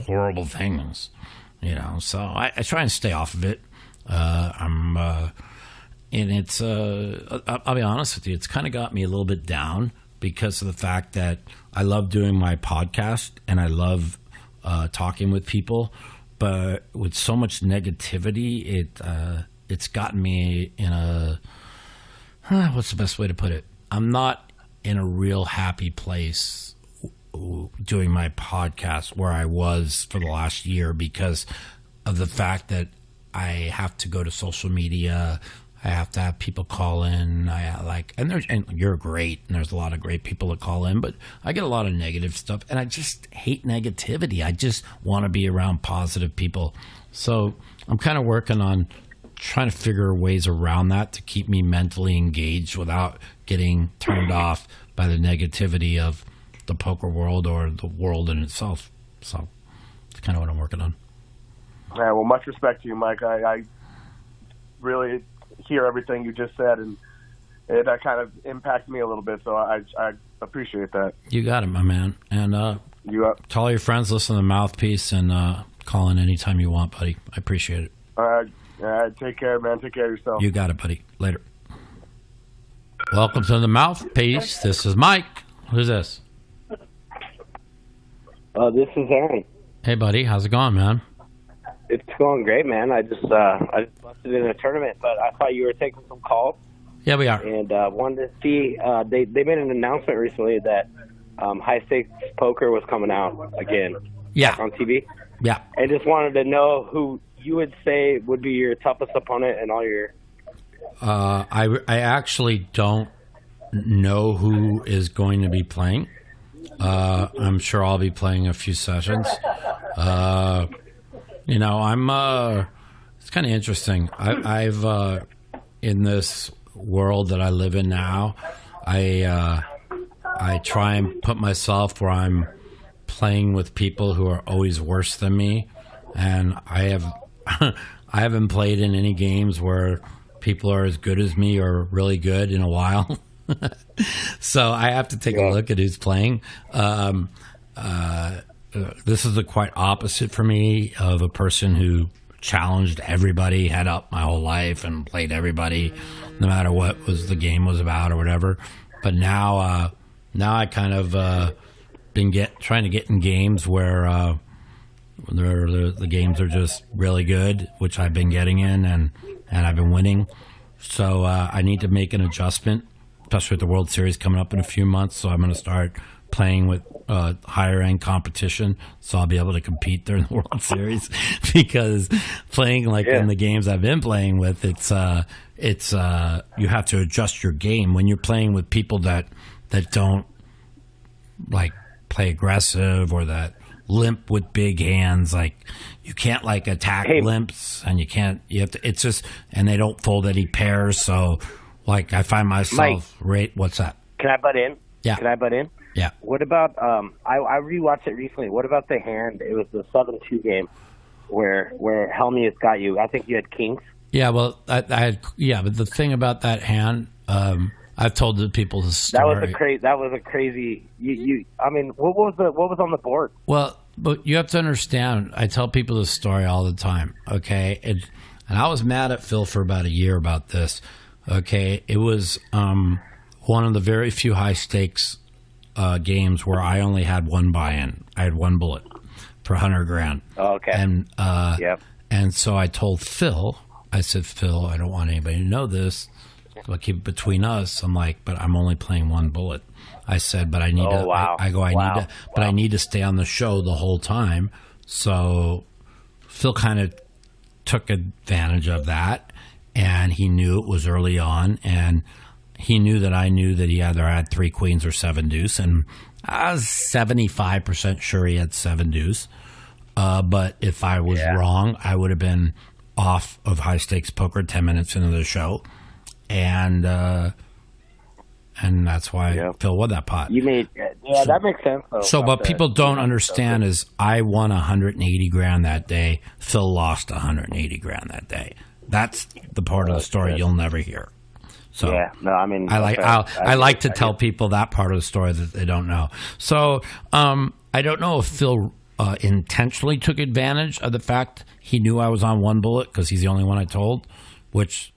horrible things, So I try and stay off of it. And it's, I'll be honest with you, it's kind of got me a little bit down because of the fact that I love doing my podcast and I love talking with people, but with so much negativity, it's gotten me in a, what's the best way to put it? I'm not in a real happy place doing my podcast where I was for the last year, because of the fact that I have to go to social media. I have to have people call in. And you're great, and there's a lot of great people that call in, but I get a lot of negative stuff, and I just hate negativity. I just want to be around positive people. So I'm kind of working on trying to figure ways around that to keep me mentally engaged without getting turned off by the negativity of the poker world or the world in itself. So it's kind of what I'm working on. Yeah, well, much respect to you, Mike. I really hear everything you just said, and that kind of impacted me a little bit, so I appreciate that. You got it, my man. And tell all your friends, listen to the Mouthpiece, and call in anytime you want, buddy. I appreciate it. All right, take care, man. Take care of yourself. You got it, buddy. Later. Welcome to the Mouthpiece. This is Mike. Who's this? This is Aaron. Hey, buddy. How's it going, man? It's going great, man. I just busted in a tournament, but I thought you were taking some calls. Yeah, we are. And wanted to see, they made an announcement recently that high stakes poker was coming out again. Yeah. On TV. Yeah. I just wanted to know who you would say would be your toughest opponent in all your... I actually don't know who is going to be playing. I'm sure I'll be playing a few sessions. It's kind of interesting. I've in this world that I live in now, I try and put myself where I'm playing with people who are always worse than me, and I haven't played in any games where people are as good as me or really good in a while. So I have to take a look at who's playing. This is the quite opposite for me of a person who challenged everybody, had up my whole life and played everybody, no matter what the game was about or whatever. But now I kind of been trying to get in games where the games are just really good, which I've been getting in and I've been winning. So I need to make an adjustment, especially with the World Series coming up in a few months. So I'm going to start playing with higher end competition, so I'll be able to compete during the World Series. Because playing in the games I've been playing with, it's you have to adjust your game when you're playing with people that don't play aggressive or that limp with big hands. Like you can't attack limps, and you have to. It's just, and they don't fold any pairs. So I find myself what's that? Can I butt in? Yeah. Can I butt in? Yeah. What about I rewatched it recently. What about the hand? It was the 7-2 game where Hellmuth got you. I think you had kings. Yeah, well, I had but the thing about that hand, I've told the people the story. That was a crazy. I mean, what was on the board? Well, but you have to understand. I tell people the story all the time. Okay, and I was mad at Phil for about a year about this. Okay, it was one of the very few high stakes games where I only had one buy-in. I had one bullet for $100,000. Oh, okay. And yep. And so I told Phil. I said, Phil, I don't want anybody to know this. So I keep it between us. I'm like, but I'm only playing one bullet. I said, but I need to. Wow. I need to stay on the show the whole time. So Phil kind of took advantage of that, and he knew it was early on, and he knew that I knew that he either had 3 queens or 7 deuce, and I was 75% sure he had 7 deuce. But if I was wrong, I would have been off of high stakes poker 10 minutes into the show, and that's why Phil won that pot. You made that makes sense. Though, so what people don't understand is I won $180,000 that day. Phil lost $180,000 that day. That's the part of the story you'll never hear. So I mean, I like to tell people that part of the story that they don't know. So I don't know if Phil intentionally took advantage of the fact he knew I was on one bullet because he's the only one I told, which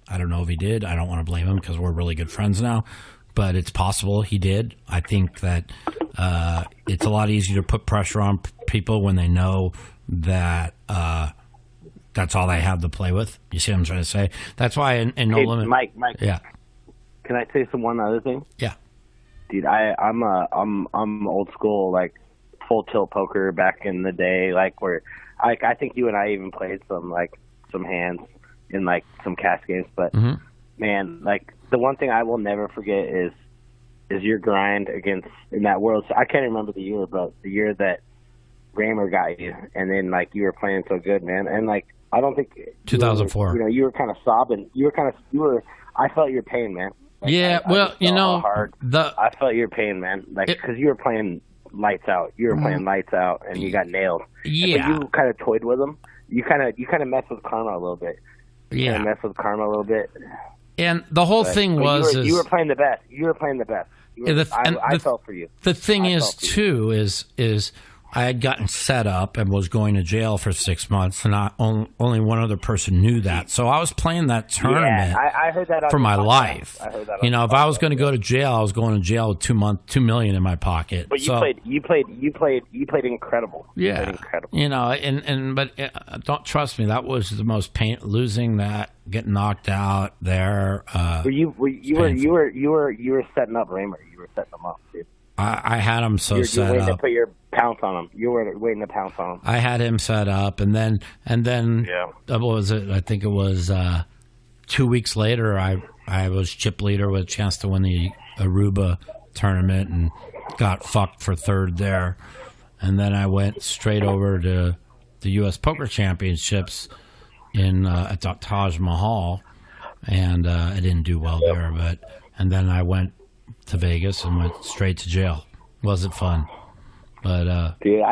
I don't know if he did. I don't want to blame him because we're really good friends now, but it's possible he did. I think that it's a lot easier to put pressure on people when they know that that's all they have to play with. You see what I'm trying to say? That's why in No Limit. Mike. Yeah. Can I say one other thing? Yeah. Dude, I'm old school, full tilt poker back in the day, where I think you and I even played some hands in some cash games. But man, the one thing I will never forget is your grind in that world. So I can't remember the year, but the year that Raymer got you, and then you were playing so good, man, and I don't think 2004. You were kind of sobbing. I felt your pain, man. I felt your pain, man. Because you were playing lights out. You were playing lights out, and you got nailed. Yeah. But you kind of toyed with them. You kind of messed with karma a little bit. And the whole thing was you were playing the best. You were playing the best. I felt for you. The thing is I had gotten set up and was going to jail for 6 months, and only one other person knew that. So I was playing that tournament I heard that for my life. I heard that if I was going to go to jail, I was going to jail with $2 million in my pocket. But you played incredible. Yeah, you played incredible. But don't trust me. That was the most pain. Losing that, getting knocked out there. You were setting up Raymer. You were setting them up, dude. I had him set up. You were waiting to put your pounce on him. You were waiting to pounce on him. I had him set up, and then what was it? I think it was 2 weeks later. I was chip leader with a chance to win the Aruba tournament and got fucked for third there. And then I went straight over to the U.S. Poker Championships at the Taj Mahal, and I didn't do well there. And then I went to Vegas and went straight to jail. Wasn't fun, but dude,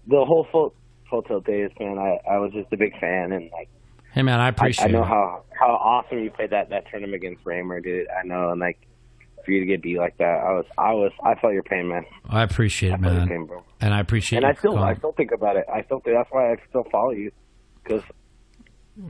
the whole full tilt days, man. I was just a big fan, and hey man, I appreciate. I know how awesome you played that tournament against Raymer, dude. I know, and for you to get beat like that, I felt your pain, man. I appreciate it, man. Pain, bro. And I appreciate. And I still think about it. That's why I still follow you, because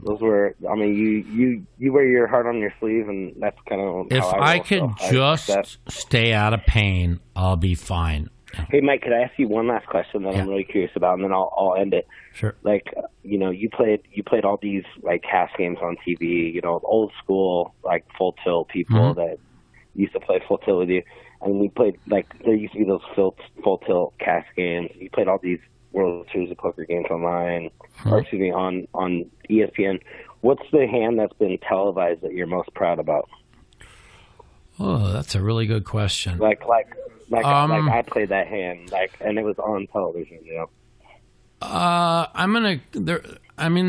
those were. I mean, you wear your heart on your sleeve, and that's kind of. If I could just stay out of pain, I'll be fine. Hey, Mike, could I ask you one last question that I'm really curious about, and then I'll end it. Sure. You played all these hash games on TV. Old school full tilt people that used to play full tilt with you. I mean, we played, like, there used to be those full tilt cash games. You played all these World Series of Poker games online, or excuse me, on ESPN. What's the hand that's been televised that you're most proud about? Oh, that's a really good question. Like I played that hand, and it was on television, you know.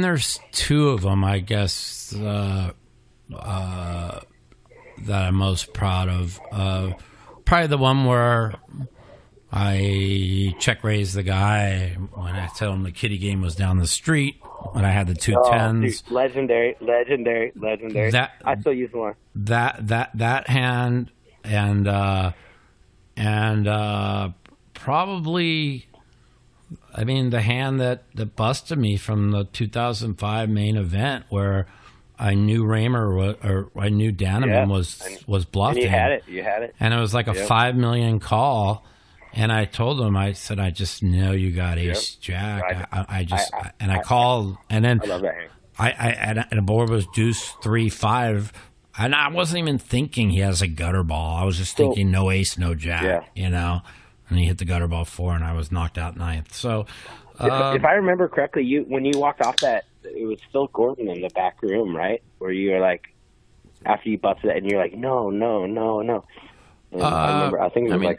There's two of them, I guess, that I'm most proud of. Probably the one where I check raised the guy when I told him the kiddie game was down the street when I had the two tens. Dude, legendary. That I still use one. That hand and probably, I mean, the hand that busted me from the 2005 main event where I knew Raymer or I knew Daneman was bluffing. And you had it. And it was like a $5 million call. And I told him, I said, I just know you got ace jack. I called, and then I love that hand. And the board was deuce 3-5, and I wasn't even thinking he has a gutter ball. I was just thinking no ace, no jack, you know. And he hit the gutter ball 4, and I was knocked out ninth. So, if I remember correctly, when you walked off that, it was Phil Gordon in the back room, right? Where you were like, after you busted it, and you're like, no. I remember, I think it was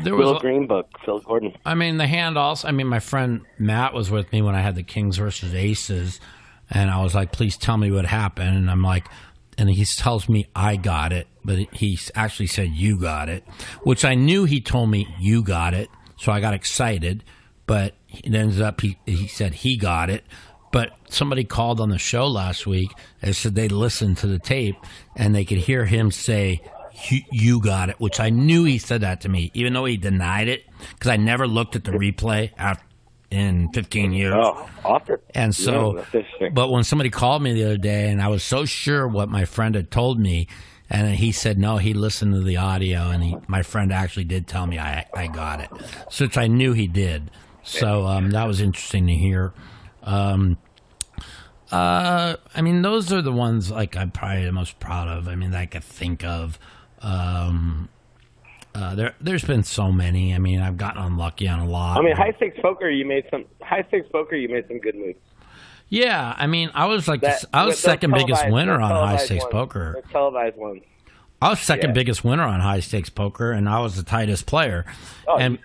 there was Green Book, Phil Gordon. I mean, the hand also, I mean, my friend Matt was with me when I had the Kings versus Aces, and I was like, please tell me what happened. And I'm like, and he tells me I got it, but he actually said you got it, which I knew he told me you got it, so I got excited, but it ends up he said he got it. But somebody called on the show last week and said they listened to the tape, and they could hear him say, you got it, which I knew he said that to me, even though he denied it, because I never looked at the replay in 15 years. Oh, awesome. And so, but when somebody called me the other day, and I was so sure what my friend had told me, and he said, no, he listened to the audio, and my friend actually did tell me I got it, which I knew he did. So that was interesting to hear. I mean, those are the ones like I'm probably the most proud of. I mean, that I could think of. There's been so many. I mean, I've gotten unlucky on a lot. I mean, high stakes poker, you made some good moves. Yeah, I mean, I was second biggest winner on high stakes poker. The televised ones. I was second biggest winner on high stakes poker, and I was the tightest player. Oh, and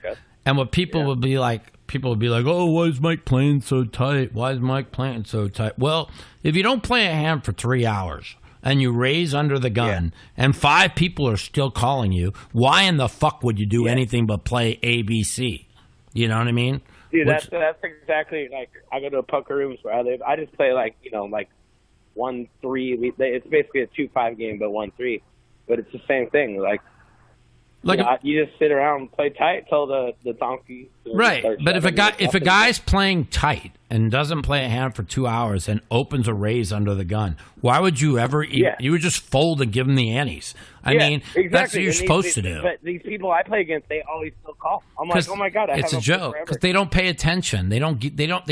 what people would be like, oh, why is Mike playing so tight? Well, if you don't play a hand for 3 hours and you raise under the gun and 5 people are still calling you, why in the fuck would you do anything but play ABC? You know what I mean? Dude, that's exactly like I go to poker rooms where I live. I just play like 1-3. It's basically a 2-5 game, but 1-3. But it's the same thing. You just sit around and play tight till the donkey. Right, but if a guy's playing tight and doesn't play a hand for 2 hours and opens a raise under the gun, why would you ever? You would just fold and give him the antes. I mean, exactly. That's what you're supposed to do. But these people I play against, they always still call. I'm like, oh my god, it's a joke because they don't pay attention. They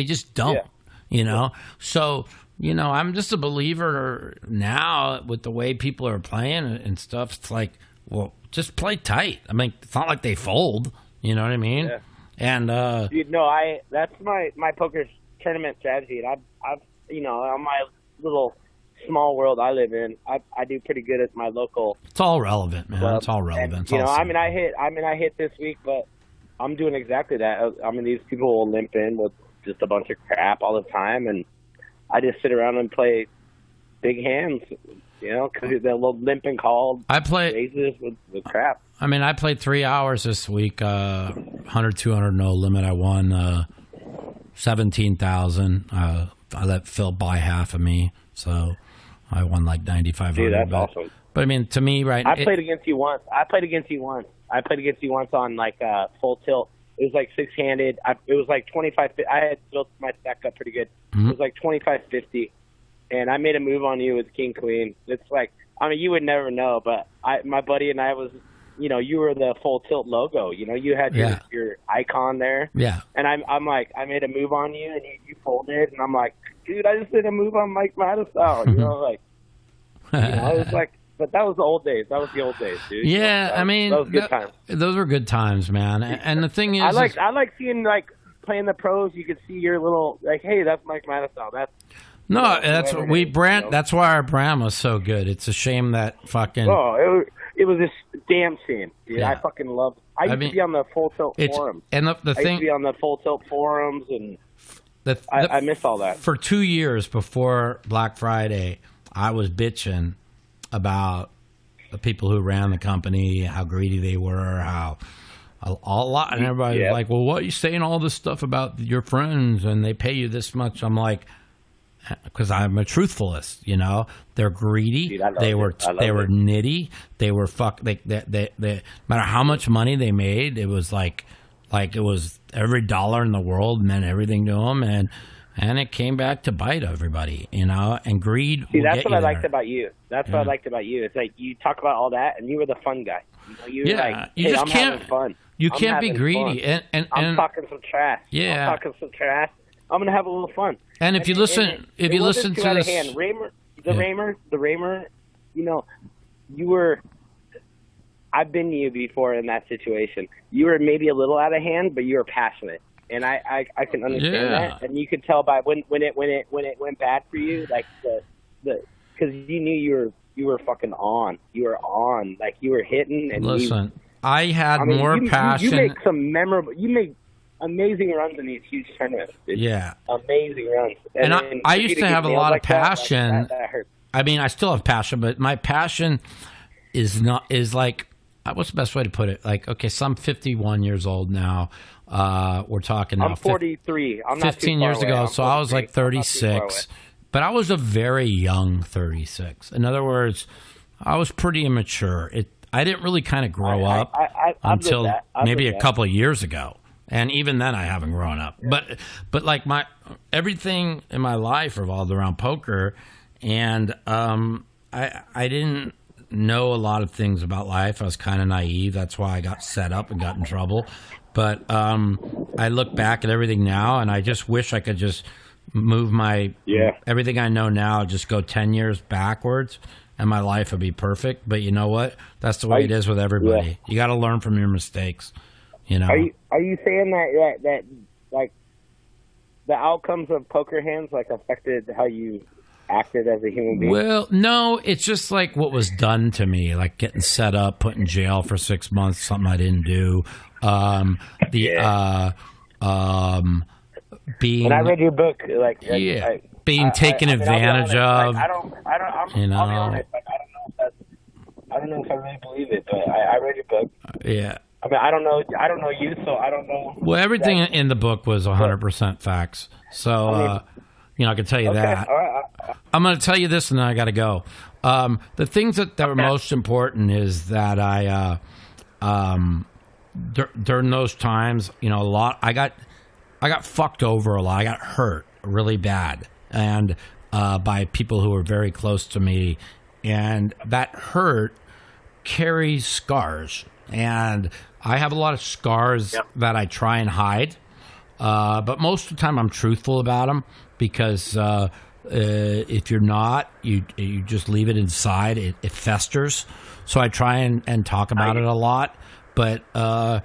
just don't. Yeah. You know, so. You know, I'm just a believer now with the way people are playing and stuff. It's like, well, just play tight. I mean, it's not like they fold. You know what I mean? Yeah. And dude, that's my poker tournament strategy. And I've on my little small world I live in, I do pretty good at my local. It's all relevant, man. It's all relevant. And, I hit this week, but I'm doing exactly that. I mean, these people will limp in with just a bunch of crap all the time, and I just sit around and play big hands, because they're a little limp and called. I play raises with crap. I mean, I played 3 hours this week, 100, 200, no limit. I won 17,000. I let Phil buy half of me, so I won like 9,500. Dude, that's awesome. But I mean, to me, I played against you once. I played against you once on like full tilt. It was like 6-handed. It was like 25. I had built my stack up pretty good. Mm-hmm. It was like 25-50, and I made a move on you with King Queen. It's like, I mean, you would never know, but my buddy and I was, you were the full tilt logo. You had your icon there. Yeah. And I'm like, I made a move on you, and you folded, and I'm like, dude, I just did a move on Mike Matusow. It was like, But that was the old days. That was the old days, dude. Yeah, I mean, that was good times. Those were good times, man. And the thing is, I like seeing like playing the pros. You could see your little like, hey, that's Mike Matusow. That's that's what we brand. You know? That's why our brand was so good. It's a shame that fucking. Oh, it was this damn shame, dude. Yeah. I fucking loved. I used to be on the Full Tilt forums. And the thing, I used to be on the Full Tilt forums, and I miss all that. For 2 years before Black Friday, I was bitching about the people who ran the company, how greedy they were, how a lot, and everybody was like, "Well, what are you saying all this stuff about your friends and they pay you this much?" I'm like, because I'm a truthfulist, you know. They're greedy. Dude, they were nitty. They were They no matter how much money they made, it was like it was every dollar in the world meant everything to them, and it came back to bite everybody, you know. And greed. See, that's what I liked about you. That's what I liked about you. It's like you talk about all that, and you were the fun guy. You were like, hey, you just I'm can't. having fun. You can't be greedy, and I'm talking some trash. Yeah, I'm talking some trash. I'm gonna have a little fun. And if you listen to this, the Raymer, you know, you were. I've been to you before in that situation. You were maybe a little out of hand, but you were passionate, and I can understand that. And you could tell by when it went bad for you, like the because you knew you were fucking on. You were on, like you were hitting. And listen, I had more passion. You make some memorable. You make amazing runs in these huge tournaments. Dude. Yeah, amazing runs. And I used to have a lot of passion. That hurts. I mean, I still have passion, but my passion is like, what's the best way to put it? Like, okay, so I'm 51 years old now. We're talking now. I'm 43. I'm not 15 too far years away. ago, so I was like 36. But I was a very young 36. In other words, I was pretty immature. I didn't really kind of grow up until maybe a couple of years ago. And even then, I haven't grown up. Yeah. But like everything in my life revolved around poker, and I didn't know a lot of things about life. I was kind of naive. That's why I got set up and got in trouble. But I look back at everything now, and I just wish I could just move everything I know now, just go 10 years backwards, and my life would be perfect. But you know what? That's the way it is with everybody. Yeah. You got to learn from your mistakes. You know. Are you saying that like the outcomes of poker hands like affected how you acted as a human being? Well, no, it's just like what was done to me, like getting set up, put in jail for 6 months, something I didn't do. Being. When I read your book, like being taken advantage of. Like, you know. I'll be honest, like, I don't know if I really believe it, but I read your book. Yeah. I mean, I don't know you, so I don't know. Well, everything in the book was 100% facts. So, I can tell you that. All right. I'm going to tell you this, and then I got to go. The things that were most important is that I, during those times, a lot. I got fucked over a lot. I got hurt really bad, and by people who were very close to me, and that hurt carries scars. And I have a lot of scars that I try and hide, but most of the time I'm truthful about them, because if you're not, you just leave it inside. It festers. So I try and talk about it a lot. But I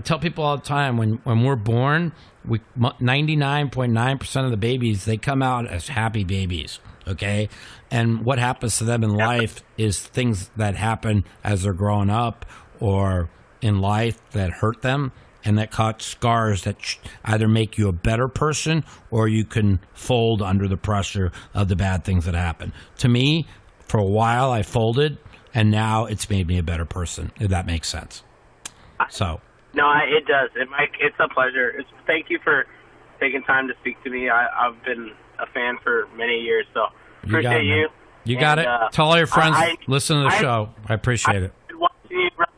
tell people all the time, when we're born, 99.9% of the babies, they come out as happy babies. Okay, and what happens to them in life is things that happen as they're growing up or in life that hurt them, and that cause scars that either make you a better person or you can fold under the pressure of the bad things that happen. To me, for a while I folded, and now it's made me a better person, if that makes sense. So. No, it does. Mike, it's a pleasure. Thank you for taking time to speak to me. I've been a fan for many years, so appreciate you. You got it. Tell all your friends, listen to the show. I appreciate it.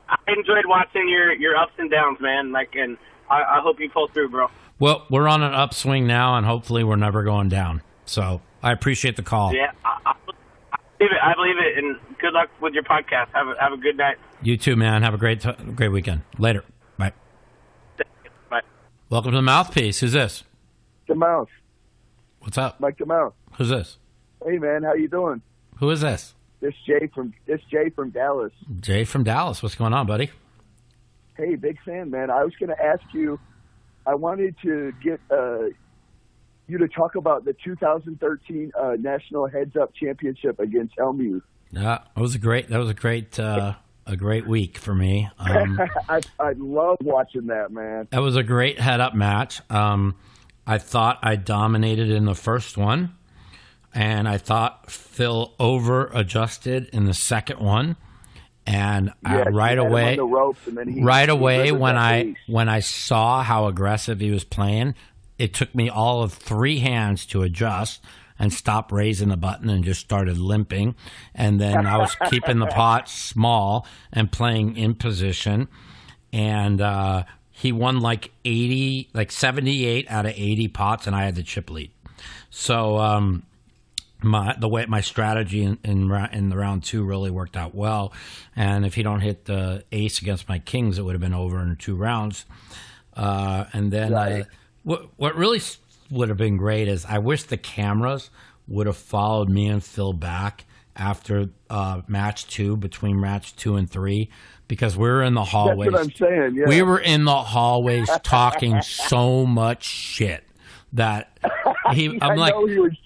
I enjoyed watching your ups and downs, man. And I hope you pull through, bro. Well, we're on an upswing now, and hopefully we're never going down. So I appreciate the call. Yeah, I believe it. And good luck with your podcast. Have a good night. You too, man. Have a great weekend. Later. Bye. Bye. Welcome to the Mouthpiece. Who's this? The Mouth. What's up? Mike the Mouth. Who's this? Hey, man. How you doing? Who is this? This Jay from Dallas. Jay from Dallas, what's going on, buddy? Hey, big fan, man. I was going to ask you. I wanted to get you to talk about the 2013 National Heads Up Championship against Hellmuth. Yeah, that was a great week for me. I love watching that, man. That was a great head-up match. I thought I dominated in the first one, and I thought Phil over-adjusted in the second one. And right away, when I saw how aggressive he was playing, it took me all of 3 hands to adjust and stop raising the button and just started limping. And then I was keeping the pot small and playing in position. And he won like 78 out of 80 pots, and I had the chip lead. So my strategy in the round 2 really worked out well. And if he don't hit the ace against my kings, it would have been over in 2 rounds. And then what really would have been great is I wish the cameras would have followed me and Phil back after match 2, between match 2 and 3, because we were in the hallways. That's what I'm saying. Yeah. We were in the hallways talking so much shit that I'm like,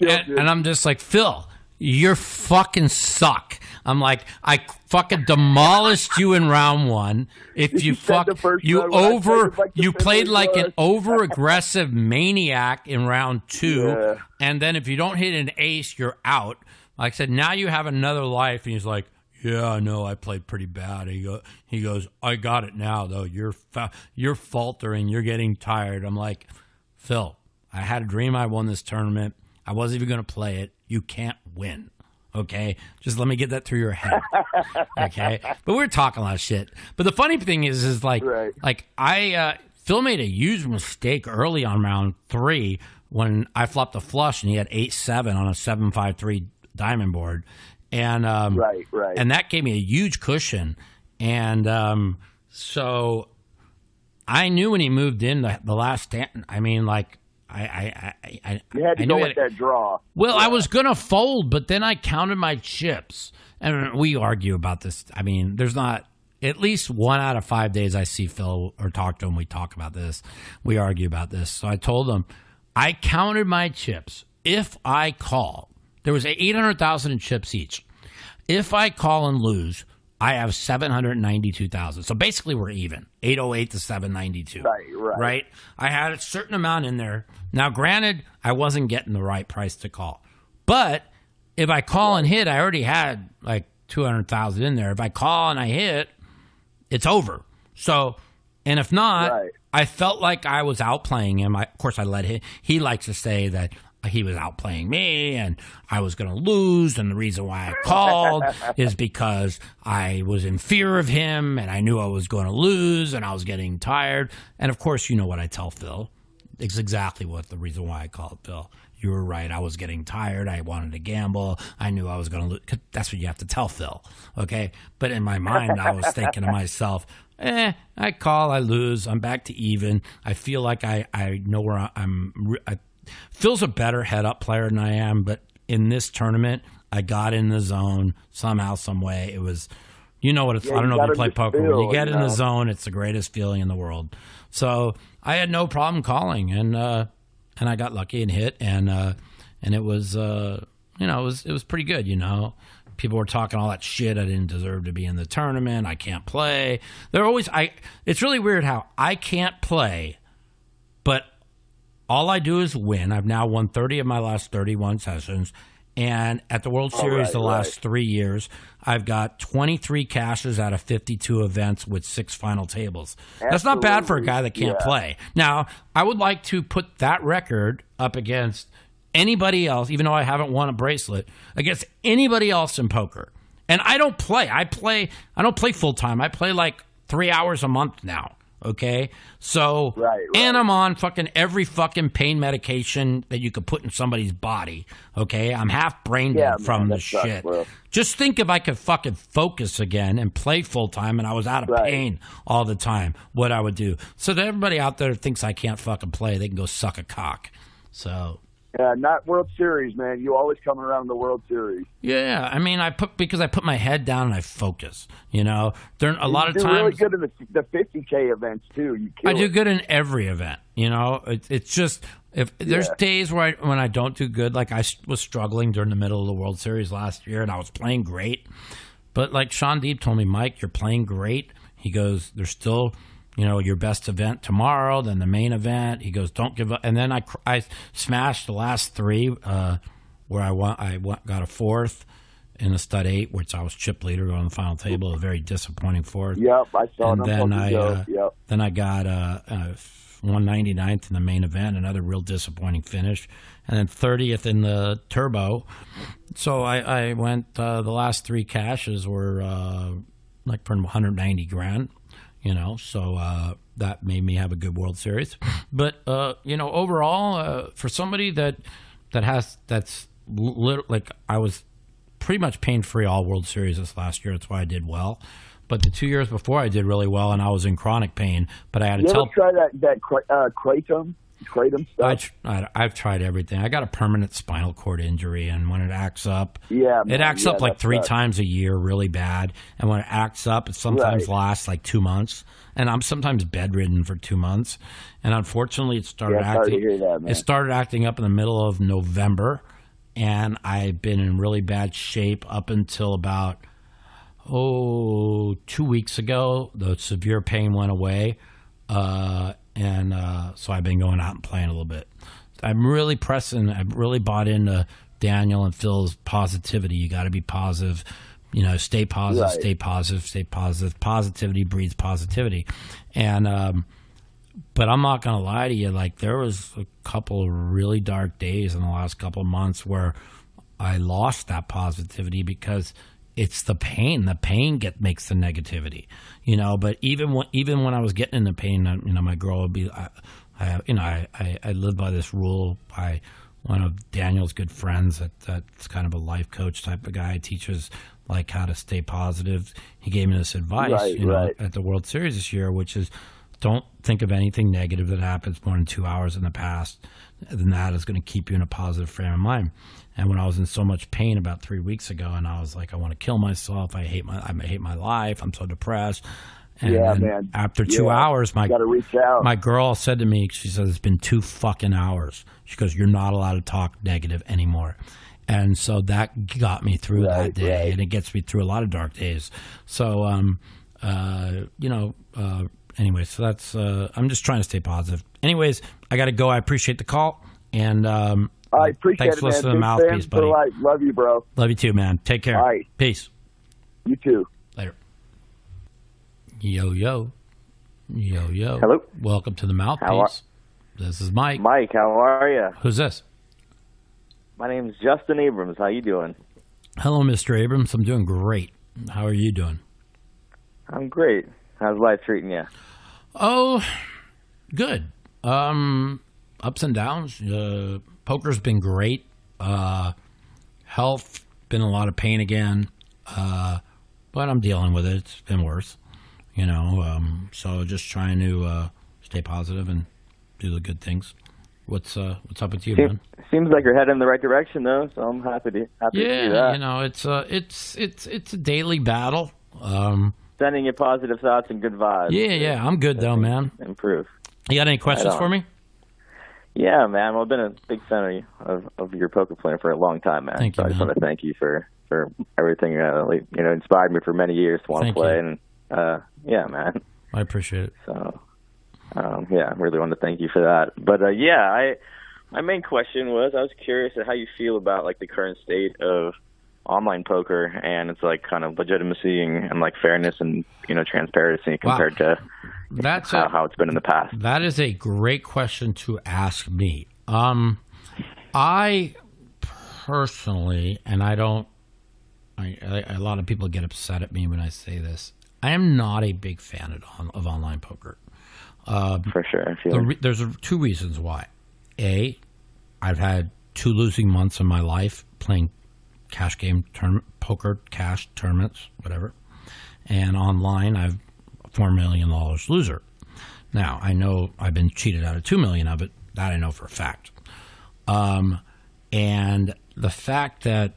and I'm just like, Phil, you're fucking suck. I'm like, I fucking demolished you in round 1. If you played like an over aggressive maniac in round 2, and then if you don't hit an ace, you're out. Like I said, now you have another life. And he's like, yeah, I know I played pretty bad. He goes, I got it now though. You're faltering. You're getting tired. I'm like, Phil, I had a dream I won this tournament. I wasn't even going to play it. You can't win. Okay? Just let me get that through your head. Okay? But we were talking a lot of shit. But the funny thing is Phil made a huge mistake early on round 3 when I flopped a flush and he had 8-7 on a 7-5-3 diamond board. And and that gave me a huge cushion. And so I knew when he moved in the last stand, I mean, like, you had to go with that draw. Well, I was going to fold, but then I counted my chips. And we argue about this. I mean, there's not at least 1 out of 5 days I see Phil or talk to him. We talk about this. We argue about this. So I told him, I counted my chips. If I call, there was 800,000 in chips each. If I call and lose, I have 792,000. So basically we're even. 808 to 792. Right? I had a certain amount in there. Now, granted, I wasn't getting the right price to call. But if I call and hit, I already had like 200,000 in there. If I call and I hit, it's over. So, and if not, I felt like I was outplaying him. Of course, I let him. He likes to say that he was outplaying me and I was going to lose. And the reason why I called is because I was in fear of him and I knew I was going to lose and I was getting tired. And of course, you know what I tell Phil. It's exactly what the reason why I called Phil. You were right. I was getting tired. I wanted to gamble. I knew I was going to lose. That's what you have to tell Phil. Okay. But in my mind, I was thinking to myself, I call, I lose. I'm back to even. I feel like I know where Phil's a better head-up player than I am, but in this tournament, I got in the zone somehow, some way. It was, you know what it's, I don't know if you play poker. When you get in the zone, it's the greatest feeling in the world. So I had no problem calling, and I got lucky and hit, and it was, it was pretty good, you know. People were talking all that shit. I didn't deserve to be in the tournament. I can't play. It's really weird how I can't play, but all I do is win. I've now won 30 of my last 31 sessions. And at the World Series the last 3 years, I've got 23 cashes out of 52 events with 6 final tables. Absolutely. That's not bad for a guy that can't play. Now, I would like to put that record up against anybody else, even though I haven't won a bracelet, against anybody else in poker. And I don't play. I don't play full time. I play like 3 hours a month now. Okay, so and I'm on fucking every fucking pain medication that you could put in somebody's body. Okay, I'm half brain dead from the shit. Bro. Just think if I could fucking focus again and play full time, and I was out of pain all the time, what I would do. So that everybody out there thinks I can't fucking play, they can go suck a cock. So Not World Series, man. You always come around the World Series. Yeah, I mean, because I put my head down and I focus. You know, a lot of times times really good in the 50K events too. I do good in every event. You know, it's just if there's days when I don't do good. Like I was struggling during the middle of the World Series last year, and I was playing great. But like Sean Deeb told me, Mike, you're playing great. He goes, there's still, you know, your best event tomorrow, then the main event. He goes, don't give up. And then I smashed the last three where I got a fourth in the stud 8, which I was chip leader on the final table. A very disappointing fourth. Yep, I saw. And then I got 199th in the main event, another real disappointing finish, and then 30th in the turbo. So I went. The last three cashes were like for 190 grand. You know, so that made me have a good World Series. But you know, overall, for somebody that's like I was pretty much pain free all World Series this last year. That's why I did well. But the 2 years before, I did really well, and I was in chronic pain. But I had to tell. You ever try that kratom stuff? I've tried everything. I got a permanent spinal cord injury, and when it acts up, it acts up like three times a year, really bad. And when it acts up, it sometimes lasts like 2 months, and I'm sometimes bedridden for 2 months. And unfortunately, it started It started acting up in the middle of November, and I've been in really bad shape up until about 2 weeks ago. The severe pain went away. So I've been going out and playing a little bit. I'm really pressing. I've really bought into Daniel and Phil's positivity. You got to be positive. You know, stay positive, stay positive, stay positive. Positivity breeds positivity. And, but I'm not going to lie to you. Like, there was a couple of really dark days in the last couple of months where I lost that positivity because it's the pain. The pain makes the negativity, you know. But even when I was getting in the pain, you know, my girl would be, I live by this rule. By one of Daniel's good friends, that's kind of a life coach type of guy, teaches like how to stay positive. He gave me this advice, know, at the World Series this year, which is don't think of anything negative that happens more than 2 hours in the past. Then that is going to keep you in a positive frame of mind. And when I was in so much pain about 3 weeks ago, and I was like, I want to kill myself. I hate my life. I'm so depressed. And man. After 2 hours, my reach out. My girl said to me, she said, it's been 2 fucking hours. She goes, you're not allowed to talk negative anymore. And so that got me through that day, and it gets me through a lot of dark days. So, anyway, so that's, I'm just trying to stay positive. Anyways, I got to go. I appreciate the call. And I appreciate thanks it, for man. listening to Mouthpiece, buddy. Love you, bro. Love you too, man. Take care. All right. Peace. You too. Later. Yo. Hello. Welcome to the Mouthpiece. This is Mike. Mike, how are you? Who's this? My name's Justin Abrams. How you doing? Hello, Mr. Abrams. I'm doing great. How are you doing? I'm great. How's life treating you? Oh, good. Ups and downs. Poker's been great. Health, been a lot of pain again. But I'm dealing with it. It's been worse. You know, so just trying to stay positive and do the good things. What's up with you, man? Seems like you're heading in the right direction, though. So I'm happy to see that. You know, it's a daily battle. Sending you positive thoughts and good vibes. Yeah, I'm good though, man. Improve. You got any questions for me? Yeah, man. Well, I've been a big fan of your poker playing for a long time, man. Thank you, I just want to thank you for everything. Inspired me for many years to want to play. And yeah, man. I appreciate it. So, I really want to thank you for that. But my main question was, I was curious at how you feel about like the current state of online poker and it's like kind of legitimacy and like fairness and transparency compared to how it's been in the past. That is a great question to ask me. I personally, and I don't. A lot of people get upset at me when I say this. I am not a big fan of online poker. For sure. There's 2 reasons why. A, I've had 2 losing months in my life playing cash game poker, cash tournaments, whatever. And online, I've $4 million loser. Now, I know I've been cheated out of $2 million of it. That I know for a fact. And the fact that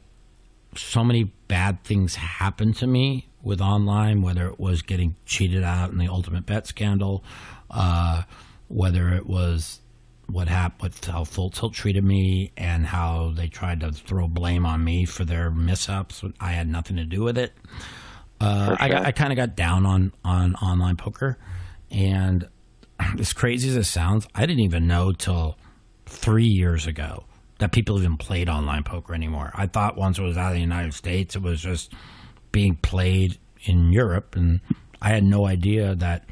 so many bad things happened to me with online, whether it was getting cheated out in the Ultimate Bet scandal, whether it was what happened, how Full Tilt treated me, and how they tried to throw blame on me for their mishaps. I had nothing to do with it. I kind of got down on online poker, and as crazy as it sounds, I didn't even know till 3 years ago that people even played online poker anymore. I thought once it was out of the United States, it was just being played in Europe, and I had no idea that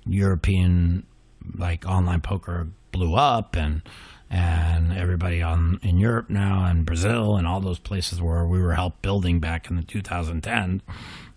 European online poker blew up, and everybody in Europe now, and Brazil, and all those places where we were helped building back in the 2010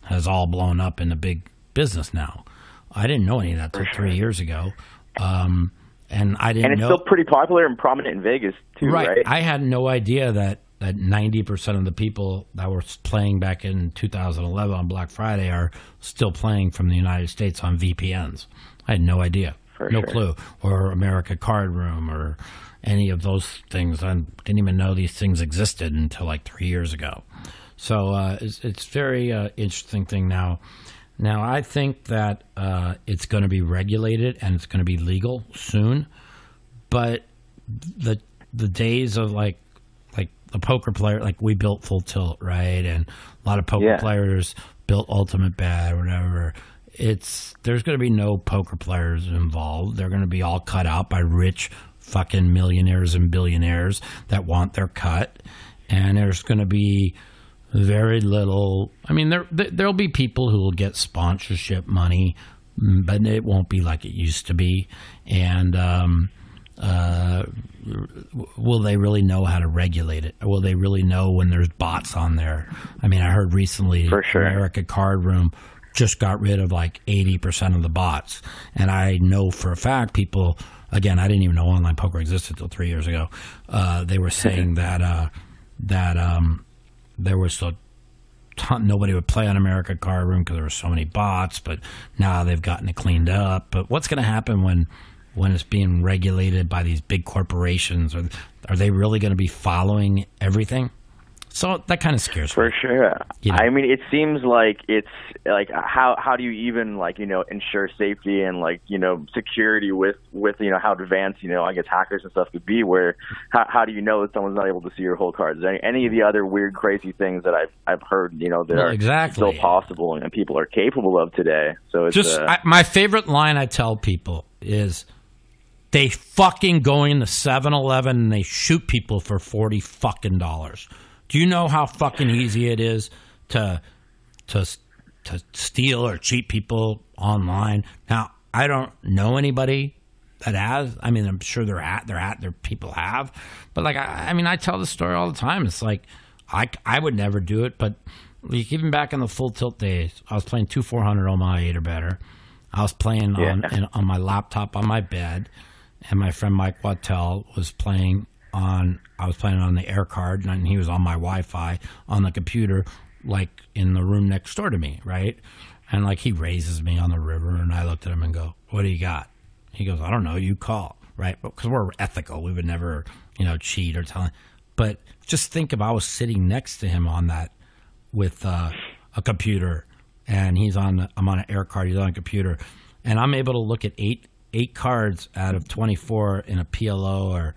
has all blown up into big business now. I didn't know any of that till 3 years ago. And I didn't know. And it's still pretty popular and prominent in Vegas, too, right? I had no idea that 90% of the people that were playing back in 2011 on Black Friday are still playing from the United States on VPNs. I had no idea. No clue. Or America Card Room or any of those things. I didn't even know these things existed until 3 years ago. So it's very interesting thing now. Now, I think that it's going to be regulated and it's going to be legal soon. But the days of the poker player, we built Full Tilt, right? And a lot of poker players built Ultimate Bet or whatever. There's going to be no poker players involved. They're going to be all cut out by rich fucking millionaires and billionaires that want their cut. And there's going to be very little. I mean, there'll be people who will get sponsorship money, but it won't be like it used to be. And will they really know how to regulate it? Will they really know when there's bots on there? I mean, I heard recently America Card Room just got rid of 80% of the bots. And I know for a fact people, again, I didn't even know online poker existed until 3 years ago. They were saying that there was nobody would play on America Card Room because there were so many bots, but now they've gotten it cleaned up. But what's going to happen when it's being regulated by these big corporations? Are they really going to be following everything? So that kind of scares me. For sure. I mean, it seems like it's how do you even ensure safety and security with how advanced I guess hackers and stuff could be, where how do you know that someone's not able to see your whole cards? Any of the other weird, crazy things that I've heard that are still possible and people are capable of today. So it's my favorite line I tell people is, they fucking go into 7-Eleven and they shoot people for $40 fucking. Do you know how fucking easy it is to steal or cheat people online? Now, I don't know anybody that has. I mean, I'm sure their people have, but I tell the story all the time. It's I would never do it, but even back in the Full Tilt days, I was playing 2-400 Omaha 8 or better. I was playing on my laptop on my bed, and my friend Mike Wattel was playing on. I was playing on the air card, and he was on my Wi-Fi on the computer, in the room next door to me, right? And he raises me on the river, and I looked at him and go, "What do you got?" He goes, "I don't know. You call." Right? Because we're ethical, we would never, cheat or tell him. But just think if I was sitting next to him on that with a computer, and I'm on an air card, he's on a computer, and I'm able to look at eight cards out of 24 in a PLO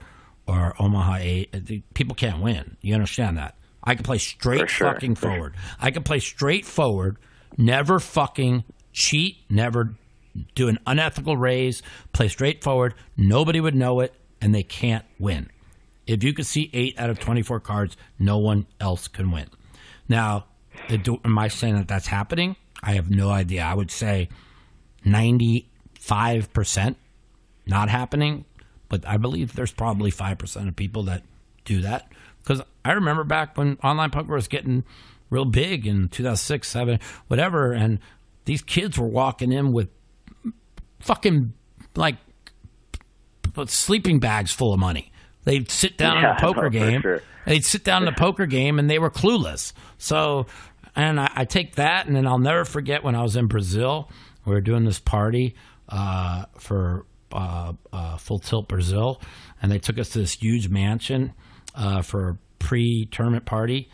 or Omaha 8. People can't win. You understand that? I can play straight fucking forward. I can play straight forward, never fucking cheat, never do an unethical raise, play straight forward. Nobody would know it, and they can't win. If you could see 8 out of 24 cards, no one else can win. Now, am I saying that that's happening? I have no idea. I would say 95% not happening, but I believe there's probably 5% of people that do that. Because I remember back when online poker was getting real big in 2006, 2007, whatever, and these kids were walking in with fucking sleeping bags full of money. They'd sit down in a poker game. Sure. They'd sit down in a poker game, and they were clueless. So, and I take that, and then I'll never forget when I was in Brazil. We were doing this party for Full Tilt Brazil, and they took us to this huge mansion for a pre-tournament party,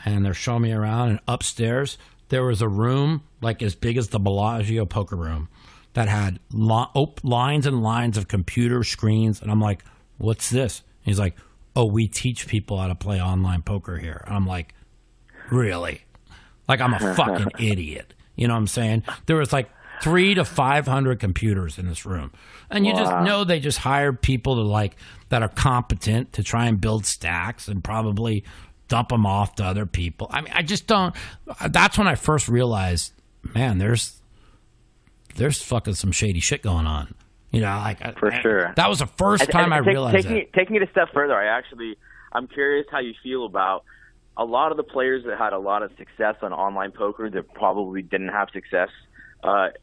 and they're showing me around. And upstairs there was a room like as big as the Bellagio poker room that had lines and lines of computer screens. And I'm like, "What's this?" And he's like, "Oh, we teach people how to play online poker here." And I'm like, "Really?" Like I'm a fucking idiot. You know what I'm saying? There was like 300 to 500 computers in this room. And you just know they just hired people that are competent to try and build stacks and probably dump them off to other people. I mean, I just don't. That's when I first realized, man, there's fucking some shady shit going on. You know, like for sure. That was the first time I realized it. Taking it a step further, I'm curious how you feel about a lot of the players that had a lot of success on online poker that probably didn't have success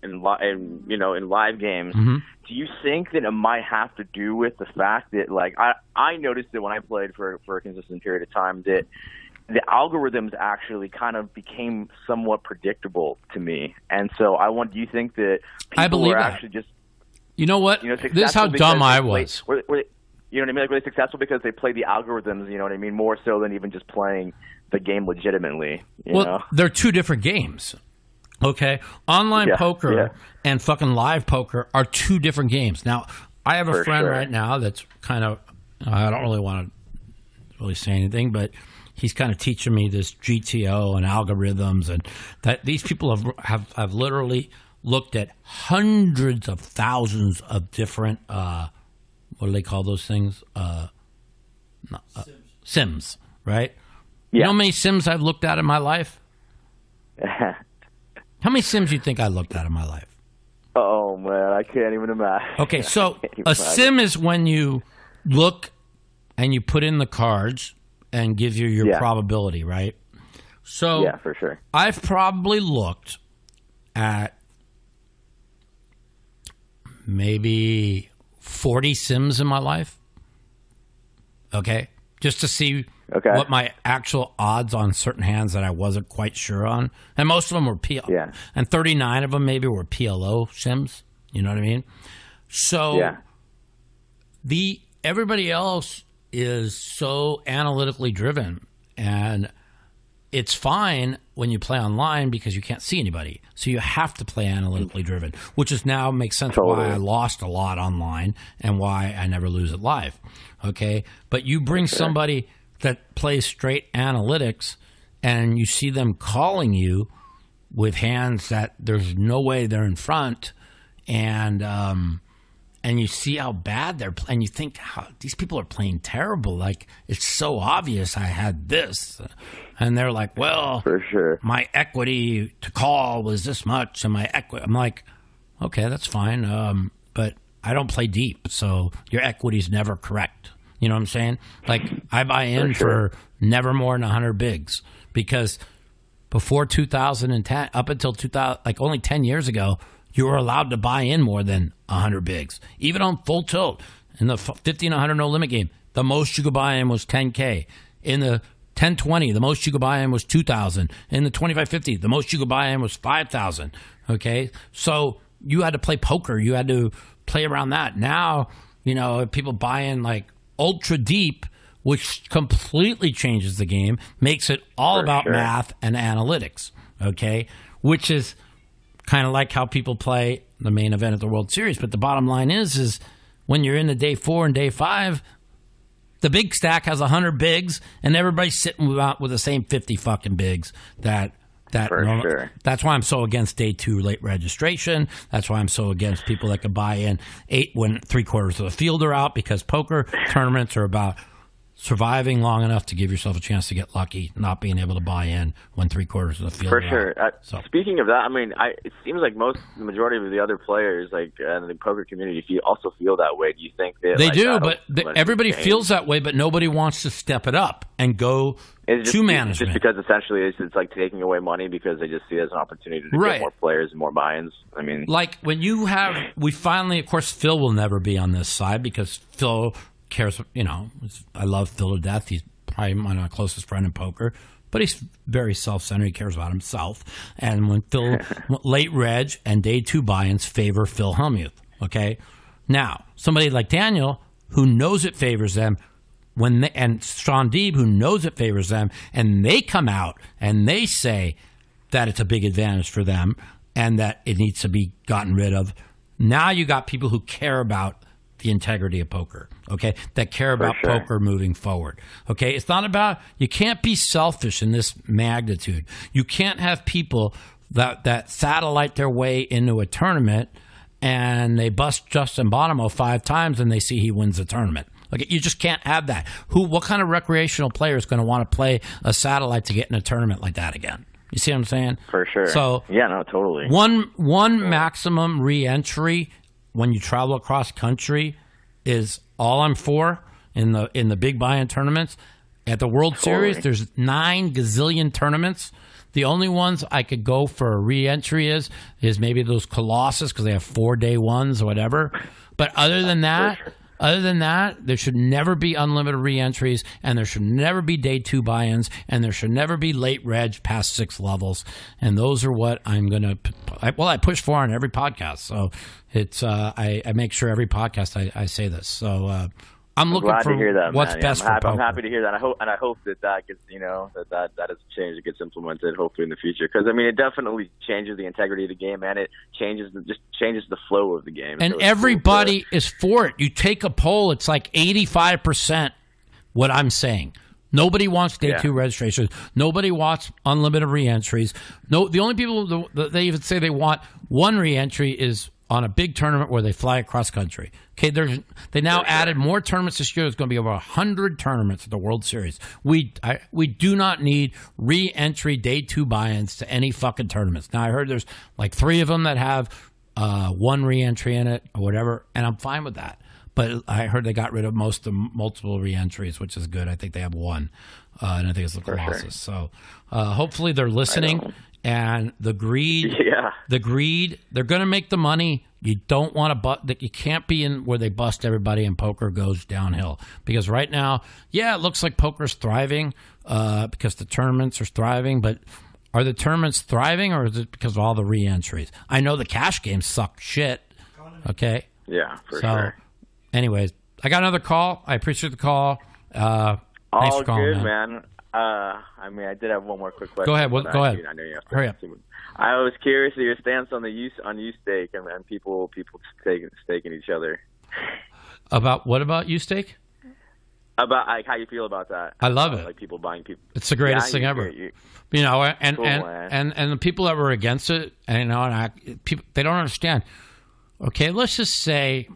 in live games. Mm-hmm. Do you think that it might have to do with the fact that, like, I noticed that when I played for a consistent period of time that the algorithms actually kind of became somewhat predictable to me, and so do you think that people I believe are that. actually just, you know what? This is how dumb I was. You know what I mean? Like, were they successful because they played the algorithms, you know what I mean, more so than even just playing the game legitimately, you know? They're two different games. Okay? Online poker and fucking live poker are two different games. Now, I have a friend right now that's kind of, I don't really want to really say anything, but he's kind of teaching me this GTO and algorithms, and that these people have literally looked at hundreds of thousands of different, what do they call those things? Sims, right? Yeah. You know how many Sims I've looked at in my life? How many Sims do you think I looked at in my life? Oh, man, I can't even imagine. Okay, so a Sim is when you look and you put in the cards and gives you your probability, right? So yeah, for sure. I've probably looked at maybe 40 Sims in my life. Okay? Just to see what my actual odds on certain hands that I wasn't quite sure on. And most of them were PLO. Yeah. And 39 of them maybe were PLO Sims. You know what I mean? So everybody else is so analytically driven, and it's fine when you play online because you can't see anybody. So you have to play analytically driven, which is now makes sense why I lost a lot online and why I never lose it live. Okay? But you bring somebody that plays straight analytics and you see them calling you with hands that there's no way they're in front, and you see how bad they're playing, and you think, how these people are playing terrible. Like, it's so obvious I had this. And they're like, well, for sure, my equity to call was this much, and my equity. I'm like, okay, that's fine. But I don't play deep, so your equity's never correct. You know what I'm saying? Like, I buy in for never more than 100 bigs, because before 2010, up until 2000, like only 10 years ago, you were allowed to buy in more than 100 bigs. Even on full tilt, in the 50 and 100 no limit game, the most you could buy in was 10K. In the 1020, the most you could buy in was 2,000. In the 2550, the most you could buy in was 5,000. Okay? So you had to play poker. You had to play around that. Now, you know, people buy in like ultra deep, which completely changes the game, makes it all about math and analytics. Okay? Which is kind of like how people play the main event of the World Series. But the bottom line is when you're in the day 4 and day 5, the big stack has 100 bigs, and everybody's sitting with the same 50 fucking bigs. That's why I'm so against day 2 late registration. That's why I'm so against people that can buy in 8 when 3/4 of the field are out, because poker tournaments are about surviving long enough to give yourself a chance to get lucky, not being able to buy in when 3/4 of the field. For sure. Speaking of that, I mean, it seems like the majority of the other players, like in the poker community, also feel that way. Do you think that they do? But everybody feels that way, but nobody wants to step it up and go to management. Just because essentially it's like taking away money because they just see it as an opportunity to get more players and more buy-ins. I mean, like when you we finally, of course, Phil will never be on this side because Phil cares, you know, I love Phil to death. He's probably my closest friend in poker, but he's very self-centered. He cares about himself. And when Phil, late reg and day 2 buy-ins favor Phil Hellmuth, okay? Now, somebody like Daniel, who knows it favors them, and Sean Deeb, who knows it favors them, and they come out and they say that it's a big advantage for them and that it needs to be gotten rid of. Now you got people who care about the integrity of poker, okay, that care about poker moving forward, okay? It's not about, you can't be selfish in this magnitude. You can't have people that satellite their way into a tournament and they bust Justin Bonomo 5 times and they see he wins the tournament. Like, you just can't have that. What kind of recreational player is going to want to play a satellite to get in a tournament like that again? You see what I'm saying? For sure. So yeah, no, totally. One maximum re-entry when you travel across country is all I'm for in the big buy-in tournaments. At the World Series, there's 9 gazillion tournaments. The only ones I could go for a re-entry is maybe those Colossus because they have 4-day ones or whatever. But other than that, there should never be unlimited re-entries, and there should never be day 2 buy-ins, and there should never be late reg past 6 levels. And those are what I'm going to I push for on every podcast. So it's I make sure every podcast I say this. So I'm looking glad for to hear that, what's man. best I'm for happy, poker. I'm happy to hear that. I hope that gets, that is a change that gets implemented hopefully in the future, because I mean it definitely changes the integrity of the game, and it changes the flow of the game. And so it's everybody is for it. You take a poll, it's like 85% what I'm saying. Nobody wants day 2 registrations. Nobody wants unlimited re-entries. No, the only people that they even say they want one re-entry is on a big tournament where they fly across country. Okay, they now added more tournaments this year. There's going to be over 100 tournaments at the World Series. We do not need re-entry day 2 buy-ins to any fucking tournaments. Now, I heard there's like 3 of them that have 1 re-entry in it or whatever, and I'm fine with that. But I heard they got rid of most of the multiple re-entries, which is good. I think they have 1, and I think it's the Colossus. So hopefully they're listening. And the greed, they're going to make the money. You don't want to you can't be in where they bust everybody and poker goes downhill. Because right now, it looks like poker's thriving because the tournaments are thriving. But are the tournaments thriving, or is it because of all the re-entries? I know the cash games suck shit. Okay. Yeah, for sure. Anyways, I got another call. I appreciate the call. Thanks for calling, good, man. I mean, I did have one more quick question. Go ahead. Go ahead. I know you have to. Hurry up. I was curious of your stance on U-Stake and people staking each other. About what about U-Stake? About like how you feel about that. I love it. Like people buying people. It's the greatest thing ever. And the people that were against it, people, they don't understand. Okay, let's just say.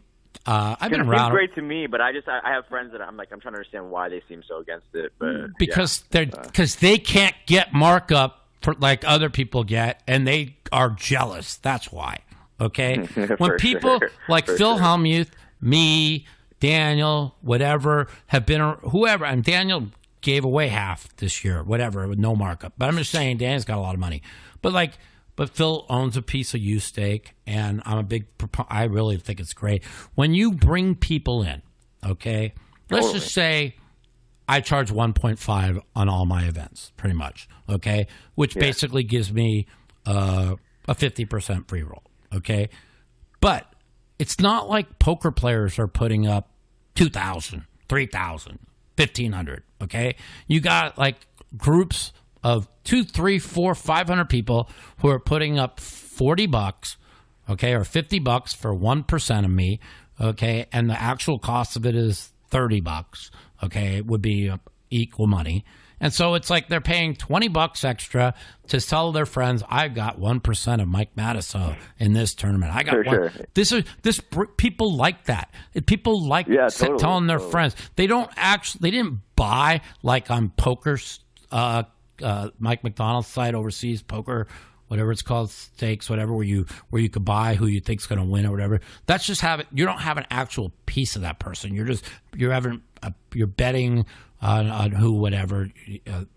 I've been around. It's great to me, but I have friends that I'm trying to understand why they seem so against it. But because they can't get markup for like other people get, and they are jealous. That's why. Okay, when people like Phil Hellmuth, me, Daniel, whatever have been whoever, and Daniel gave away half this year, whatever, with no markup. But I'm just saying, Daniel's got a lot of money. But Phil owns a piece of U-Stake, and I'm a big I really think it's great. When you bring people in, okay, let's just say I charge 1.5 on all my events, pretty much, okay, which basically gives me a 50% free roll, okay? But it's not like poker players are putting up 2,000, 3,000, 1,500, okay? You got like groups of 2, 3, 4, 500 people who are putting up $40, okay, or $50 for 1% of me, okay, and the actual cost of it is $30, okay, it would be equal money. And so it's like they're paying $20 extra to tell their friends, I got 1% of Mike Matusow in this tournament. I got one. Sure. People like that. People like telling their friends. They didn't buy like on poker's Mike McDonald's site overseas, poker, whatever it's called, stakes, whatever, where you could buy who you think's going to win or whatever. That's just you don't have an actual piece of that person. You're betting on who, whatever.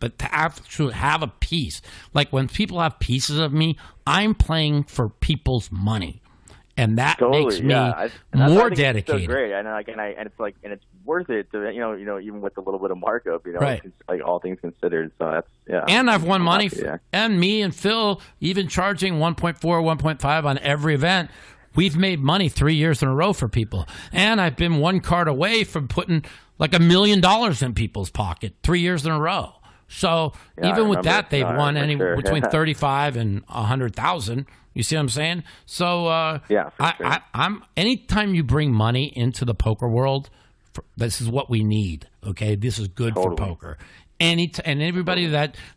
But to actually have a piece, like when people have pieces of me, I'm playing for people's money. And that makes me more dedicated. It's so great, and it's worth it to even with a little bit of markup, right. Like all things considered. So that's And I've won money, and me and Phil even charging 1.4, 1.5 on every event. we've made money 3 years in a row for people. And I've been one card away from putting like $1 million in people's pocket 3 years in a row. So even with that, they've won between 35 and 100,000. You see what I'm saying? So I'm anytime you bring money into the poker world, this is what we need. Okay, this is good for poker. And everybody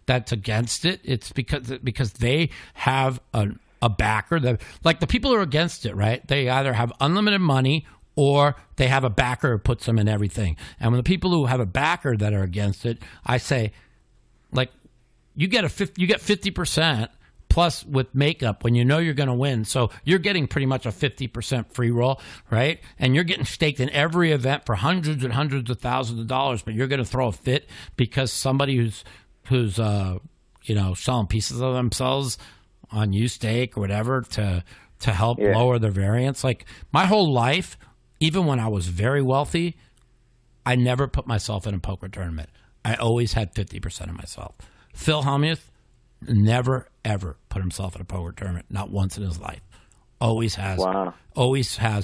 that's against it, it's because they have a backer that, like the people who are against it, right? They either have unlimited money or they have a backer who puts them in everything. And when the people who have a backer that are against it, I say, like, you get 50% plus with makeup when you know you're going to win. So you're getting pretty much a 50% free roll, right? And you're getting staked in every event for hundreds and hundreds of thousands of dollars, but you're going to throw a fit because somebody who's selling pieces of themselves on stake or whatever to help lower their variance. Like my whole life, even when I was very wealthy, I never put myself in a poker tournament. I always had 50% of myself. Phil Hellmuth never, ever put himself in a poker tournament, not once in his life. Always has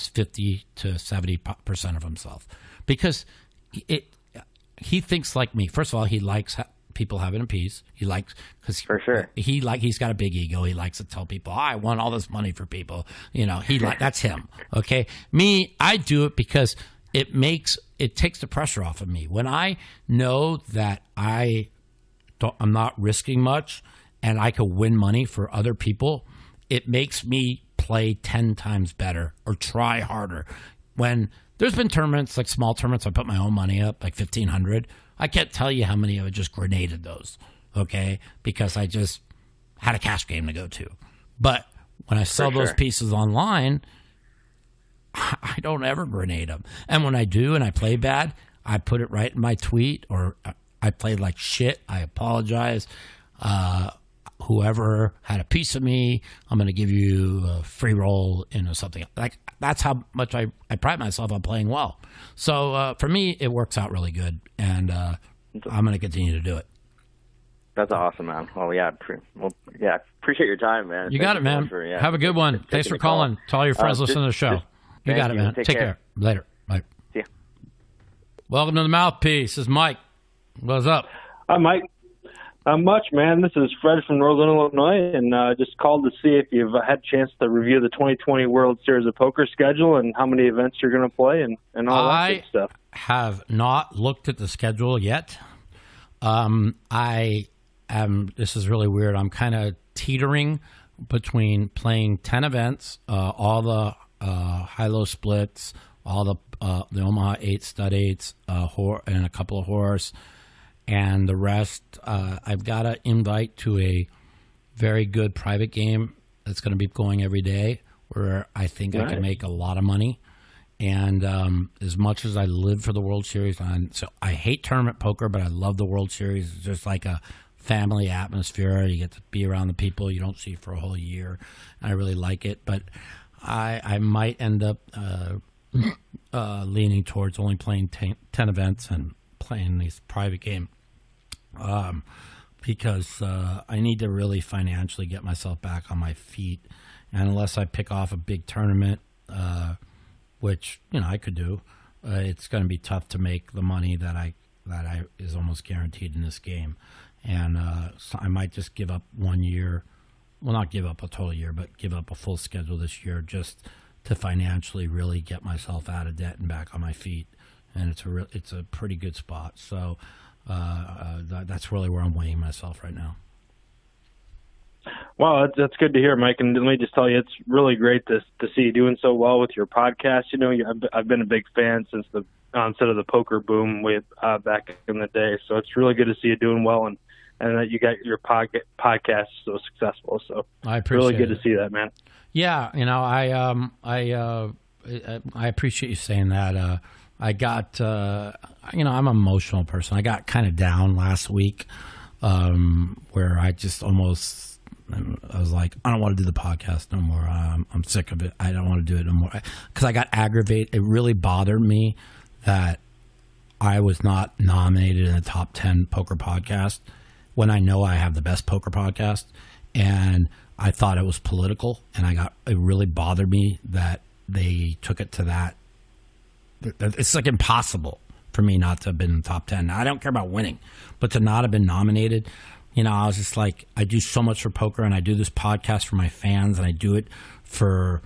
50 to 70% of himself. Because he thinks like me. First of all, he likes people having a piece. He likes, because for sure he's got a big ego. He likes to tell people, I won all this money for people. That's him. Okay, me, I do it because it takes the pressure off of me when I know that I'm not risking much and I can win money for other people. It makes me play 10 times better or try harder. When there's been tournaments, like small tournaments, I put my own money up, like $1,500. I can't tell you how many of it just grenaded those, okay? Because I just had a cash game to go to. But when I sell those pieces online, I don't ever grenade them. And when I do and I play bad, I put it right in my tweet, or I played like shit. I apologize. Whoever had a piece of me, I'm going to give you a free roll into something. Like that's how much I pride myself on playing well. So for me, it works out really good, and I'm going to continue to do it. That's awesome, man. Well, yeah, appreciate your time, man. You got it, man. Have a good one. Thanks for calling. Tell all your friends listen to the show. You got it, man. Take care. Later. Bye. See ya. Welcome to the Mouthpiece. This is Mike. What's up? Hi, Mike. Not much, man. This is Fred from Northern Illinois, and just called to see if you've had a chance to review the 2020 World Series of Poker schedule and how many events you're going to play and all that good stuff. I have not looked at the schedule yet. This is really weird. I'm kind of teetering between playing 10 events, all the high-low splits, all the Omaha 8 stud 8s, and a couple of horse. And the rest, I've got an invite to a very good private game that's going to be going every day where I think I can make a lot of money. And as much as I live for the World Series, so I hate tournament poker, but I love the World Series. It's just like a family atmosphere. You get to be around the people you don't see for a whole year. I really like it. But I might end up leaning towards only playing 10 events and playing these private game. Because I need to really financially get myself back on my feet, and unless I pick off a big tournament, which I could do, it's going to be tough to make the money that I is almost guaranteed in this game, and so I might just give up 1 year. Well, not give up a total year, but give up a full schedule this year just to financially really get myself out of debt and back on my feet, and it's a pretty good spot. So. That's really where I'm weighing myself right now. Well, that's good to hear, Mike. And let me just tell you, it's really great to see you doing so well with your podcast. I've been a big fan since the onset of the poker boom back in the day. So it's really good to see you doing well and that you got your podcast so successful. So I appreciate really good to see that, man. Yeah, I appreciate you saying that. I got, I'm an emotional person. I got kind of down last week where I just almost, I was like, I don't want to do the podcast no more. I'm sick of it. I don't want to do it no more. Because I got aggravated. It really bothered me that I was not nominated in the top 10 poker podcast when I know I have the best poker podcast. and I thought it was political, and it really bothered me that they took it to that. It's like impossible for me not to have been in the top 10. Now, I don't care about winning, but to not have been nominated, I was just like, I do so much for poker, and I do this podcast for my fans, and I do it for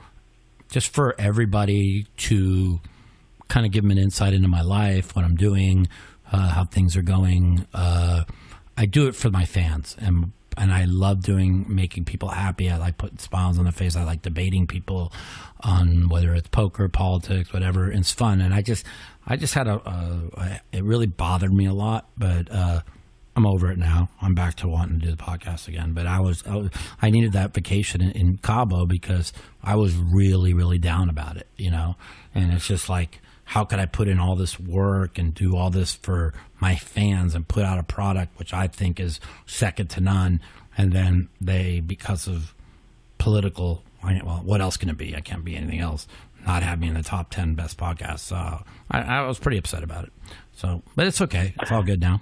everybody to kind of give them an insight into my life, what I'm doing, how things are going. I do it for my fans, and I love making people happy. I like putting smiles on their face. I like debating people on whether it's poker, politics, whatever. It's fun, and I just had it really bothered me a lot, but I'm over it now. I'm back to wanting to do the podcast again. But I needed that vacation in Cabo because I was really, really down about it, And it's just like, how could I put in all this work and do all this for my fans and put out a product which I think is second to none, and then because of political, what else can it be? I can't be anything else. Not have me in the top 10 best podcasts. So I was pretty upset about it. So, but it's okay. It's all good now.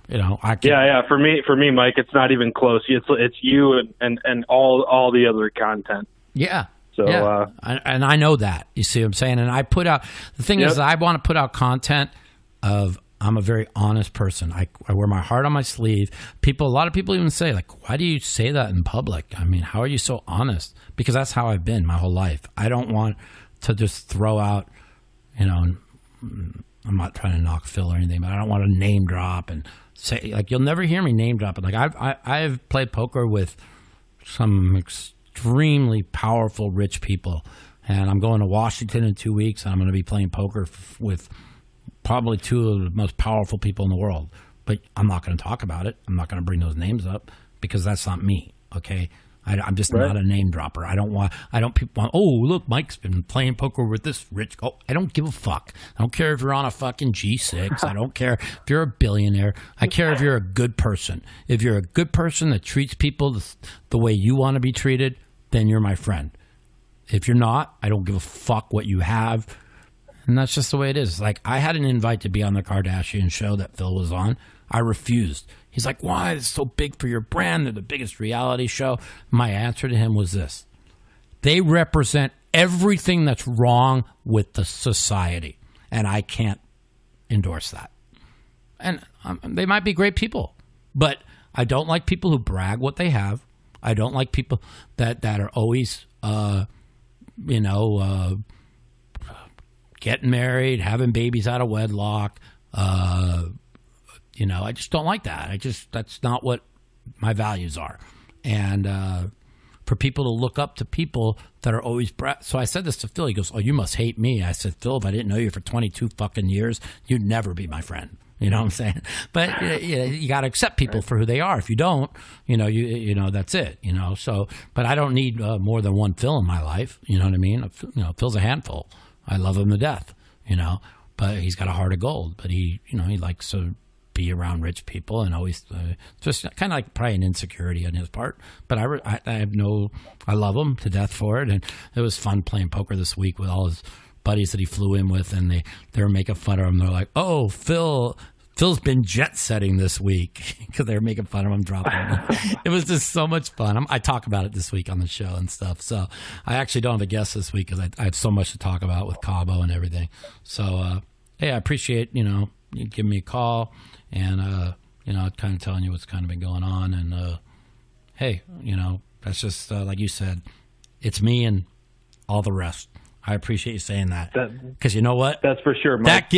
Yeah. For me, Mike, it's not even close. It's you and all the other content. Yeah. So, yeah. And I know that. You see what I'm saying? And I put out the thing is, I want to put out content of. I'm a very honest person. I wear my heart on my sleeve. A lot of people even say, like, why do you say that in public? I mean, how are you so honest? Because that's how I've been my whole life. I don't want to just throw out, I'm not trying to knock Phil or anything, but I don't want to name drop and say, like, you'll never hear me name dropping. Like, I've played poker with some extremely powerful, rich people, and I'm going to Washington in 2 weeks, and I'm going to be playing poker with probably two of the most powerful people in the world. But I'm not going to talk about it. I'm not going to bring those names up because that's not me, okay? I'm just not a name dropper. People want, oh, look, Mike's been playing poker with this rich. Oh, I don't give a fuck. I don't care if you're on a fucking G6. I don't care if you're a billionaire. I care if you're a good person. If you're a good person that treats people the way you want to be treated, then you're my friend. If you're not, I don't give a fuck what you have. And that's just the way it is. Like, I had an invite to be on the Kardashian show that Phil was on. I refused. He's like, why? It's so big for your brand. They're the biggest reality show. My answer to him was this. They represent everything that's wrong with the society. And I can't endorse that. And they might be great people. But I don't like people who brag what they have. I don't like people that are always, getting married, having babies out of wedlock. I just don't like that. That's not what my values are. And for people to look up to people that are always so I said this to Phil. He goes, oh, you must hate me. I said, Phil, if I didn't know you for 22 fucking years, you'd never be my friend. You know what I'm saying? But you got to accept people for who they are. If you don't, that's it. So, but I don't need more than one Phil in my life. You know what I mean? Phil's a handful. I love him to death, but he's got a heart of gold. But he likes to be around rich people and always just kind of like probably an insecurity on his part. But I love him to death for it. And it was fun playing poker this week with all his buddies that he flew in with, and they were making fun of him. They're like, oh, Phil's been jet setting this week because they were making fun of him dropping him. It was just so much fun. I talk about it this week on the show and stuff. So I actually don't have a guest this week because I have so much to talk about with Cabo and everything. So, hey, I appreciate, you giving me a call and, kind of telling you what's kind of been going on. And, hey, that's just, like you said, it's me and all the rest. I appreciate you saying that because you know what? That's for sure, Mike.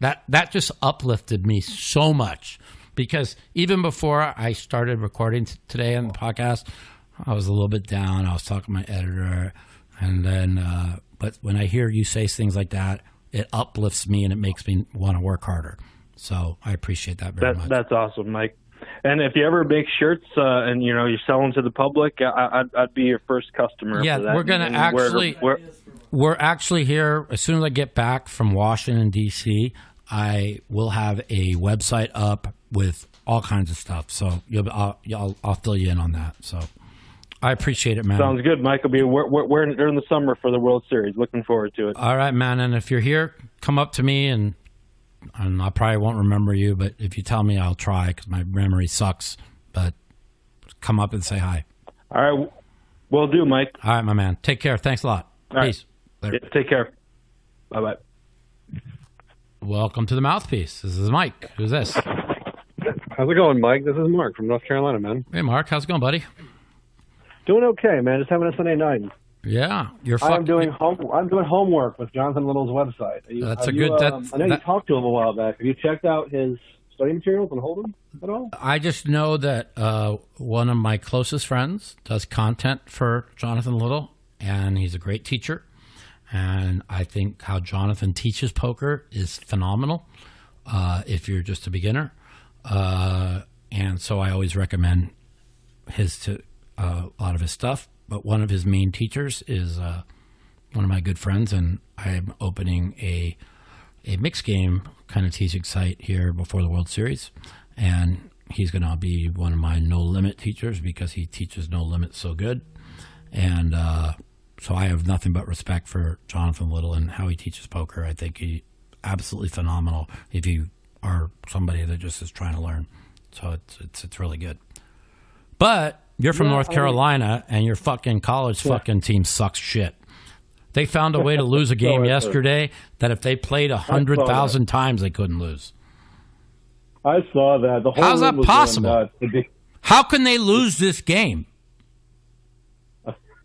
That just uplifted me so much because even before I started recording today on the podcast, I was a little bit down. I was talking to my editor, and then, but when I hear you say things like that, it uplifts me and it makes me want to work harder. So I appreciate that very much. That's awesome, Mike. And if you ever make shirts and you're selling to the public, I'd be your first customer. Yeah, for that. We're going to we're actually here as soon as I get back from Washington D.C. I will have a website up with all kinds of stuff. So I'll fill you in on that. So I appreciate it, man. Sounds good, Mike. We're during the summer for the World Series. Looking forward to it. All right, man. And if you're here, come up to me and I probably won't remember you, but if you tell me, I'll try because my memory sucks. But come up and say hi. All right. Will do, Mike. All right, my man. Take care. Thanks a lot. All Peace. Right. Later. Yeah, take care. Bye-bye. Welcome to the Mouthpiece. This is Mike. Who's this? How's it going, Mike? This is Mark from North Carolina, man. Hey, Mark. How's it going, buddy? Doing okay, man. Just having a Sunday night. Yeah, you're I'm doing homework with Jonathan Little's website. That's a good. I know you talked to him a while back. Have you checked out his study materials on Holden at all? I just know that one of my closest friends does content for Jonathan Little, and he's a great teacher. And I think how Jonathan teaches poker is phenomenal if you're just a beginner. And so I always recommend a lot of his stuff. But one of his main teachers is one of my good friends, and I'm opening a mixed game kind of teaching site here before the World Series. And he's going to be one of my no-limit teachers because he teaches no limit so good. And so I have nothing but respect for Jonathan Little and how he teaches poker. I think he's absolutely phenomenal if you are somebody that just is trying to learn. So it's really good. But you're from North Carolina, and your fucking college fucking team sucks shit. They found a way to lose a game yesterday that if they played 100,000 times, they couldn't lose. I saw that. The whole How's that possible? How can they lose this game?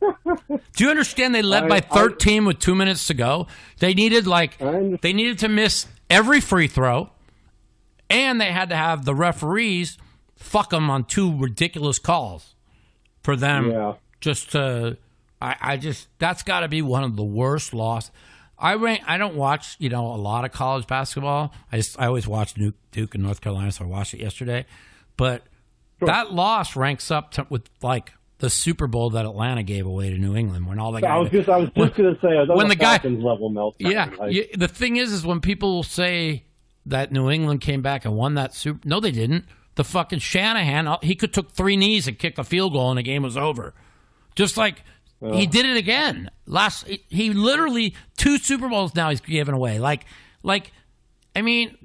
Do you understand? They led by 13 with 2 minutes to go. They needed to miss every free throw, and they had to have the referees fuck them on 2 ridiculous calls for them just to. That's got to be one of the worst losses. I don't watch a lot of college basketball. I always watch Duke and North Carolina, so I watched it yesterday. But that loss ranks up with like the Super Bowl that Atlanta gave away to New England when all the guys. I was just going to say when the Falcons level meltdown. Yeah, the thing is when people say that New England came back and won that Super. No, they didn't. The fucking Shanahan, he could took 3 knees and kick a field goal and the game was over. Just like he did it again. He literally 2 Super Bowls now he's given away. I mean,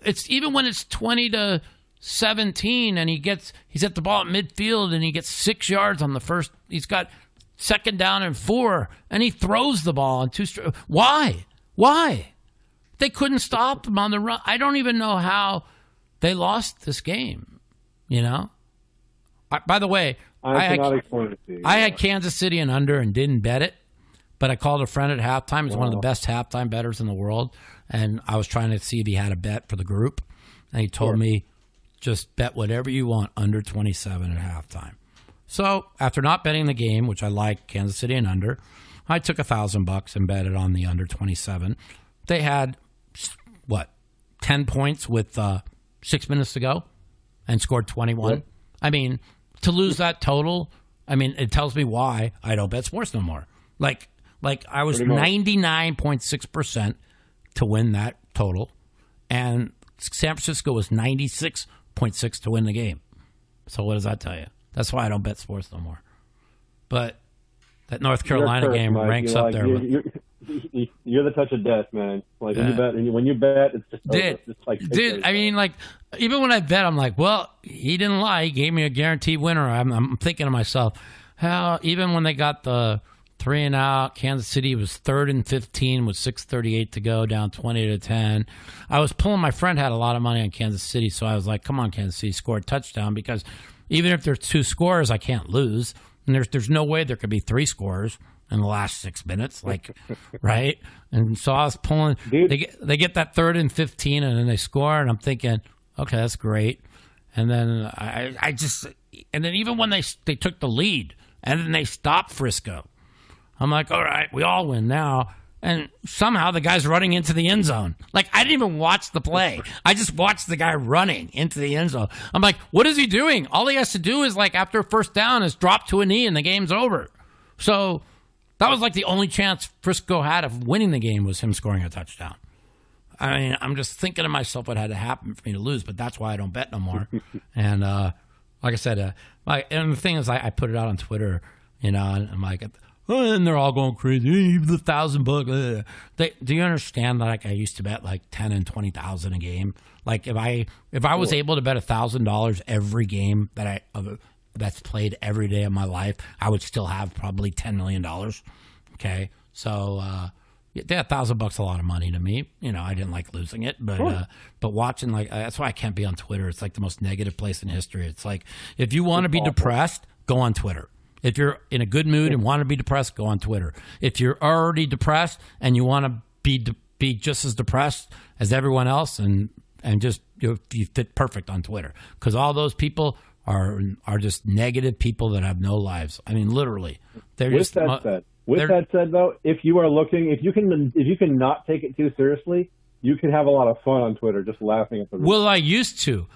it's even when it's 20-17 and he's at the ball at midfield and he gets 6 yards on the first. He's got 2nd down and 4 and he throws the ball on 2 straight. Why? They couldn't stop him on the run. I don't even know how they lost this game, by the way, I had Kansas City and under and didn't bet it, but I called a friend at halftime. He's one of the best halftime bettors in the world, and I was trying to see if he had a bet for the group, and he told me, just bet whatever you want under 27 at halftime. So after not betting the game, which I like, Kansas City and under, I took $1,000 and bet it on the under 27. They had, 10 points with 6 minutes to go and scored 21. Yep. I mean, to lose that total, it tells me why I don't bet sports no more. Like I was 99.6% to win that total, and San Francisco was 96.6 to win the game. So what does that tell you? That's why I don't bet sports no more. But that North Carolina game ranks up there. You're the touch of death, man. When you bet, it's just even when I bet, I'm like, well, he didn't lie. He gave me a guaranteed winner. I'm thinking to myself, how even when they got the 3 and out, Kansas City was 3rd and 15 with 6:38 to go, down 20-10. I was pulling. My friend had a lot of money on Kansas City, so I was like, come on, Kansas City, score a touchdown, because even if there's 2 scores, I can't lose. And there's no way there could be 3 scores in the last 6 minutes, right? And so I was pulling. They get that 3rd and 15, and then they score, and I'm thinking, okay, that's great. And then and then even when they took the lead, and then they stopped Frisco, I'm like, all right, we all win now. And somehow the guy's running into the end zone. I didn't even watch the play. I just watched the guy running into the end zone. I'm like, what is he doing? All he has to do is, after a first down, is drop to a knee and the game's over. So that was the only chance Frisco had of winning the game was him scoring a touchdown. I'm just thinking to myself what had to happen for me to lose, but that's why I don't bet no more. And like I said, and the thing is, I put it out on Twitter, and I'm like, and they're all going crazy. The $1,000. Do you understand that? I used to bet 10 and 20,000 a game. If I was able to bet $1,000 every game that that's played every day of my life, I would still have probably $10 million. Okay. So, yeah, $1,000 a lot of money to me. You know, I didn't like losing it, but watching, like, that's why I can't be on Twitter. It's like the most negative place in history. It's like, if you want to be depressed, go on Twitter. If you're in a good mood and want to be depressed, go on Twitter. If you're already depressed and you want to be just as depressed as everyone else, and just you fit perfect on Twitter, because all those people are just negative people that have no lives. I mean, literally. With that said, though, if you are looking, if you can not take it too seriously, you can have a lot of fun on Twitter just laughing at the. Well, I used to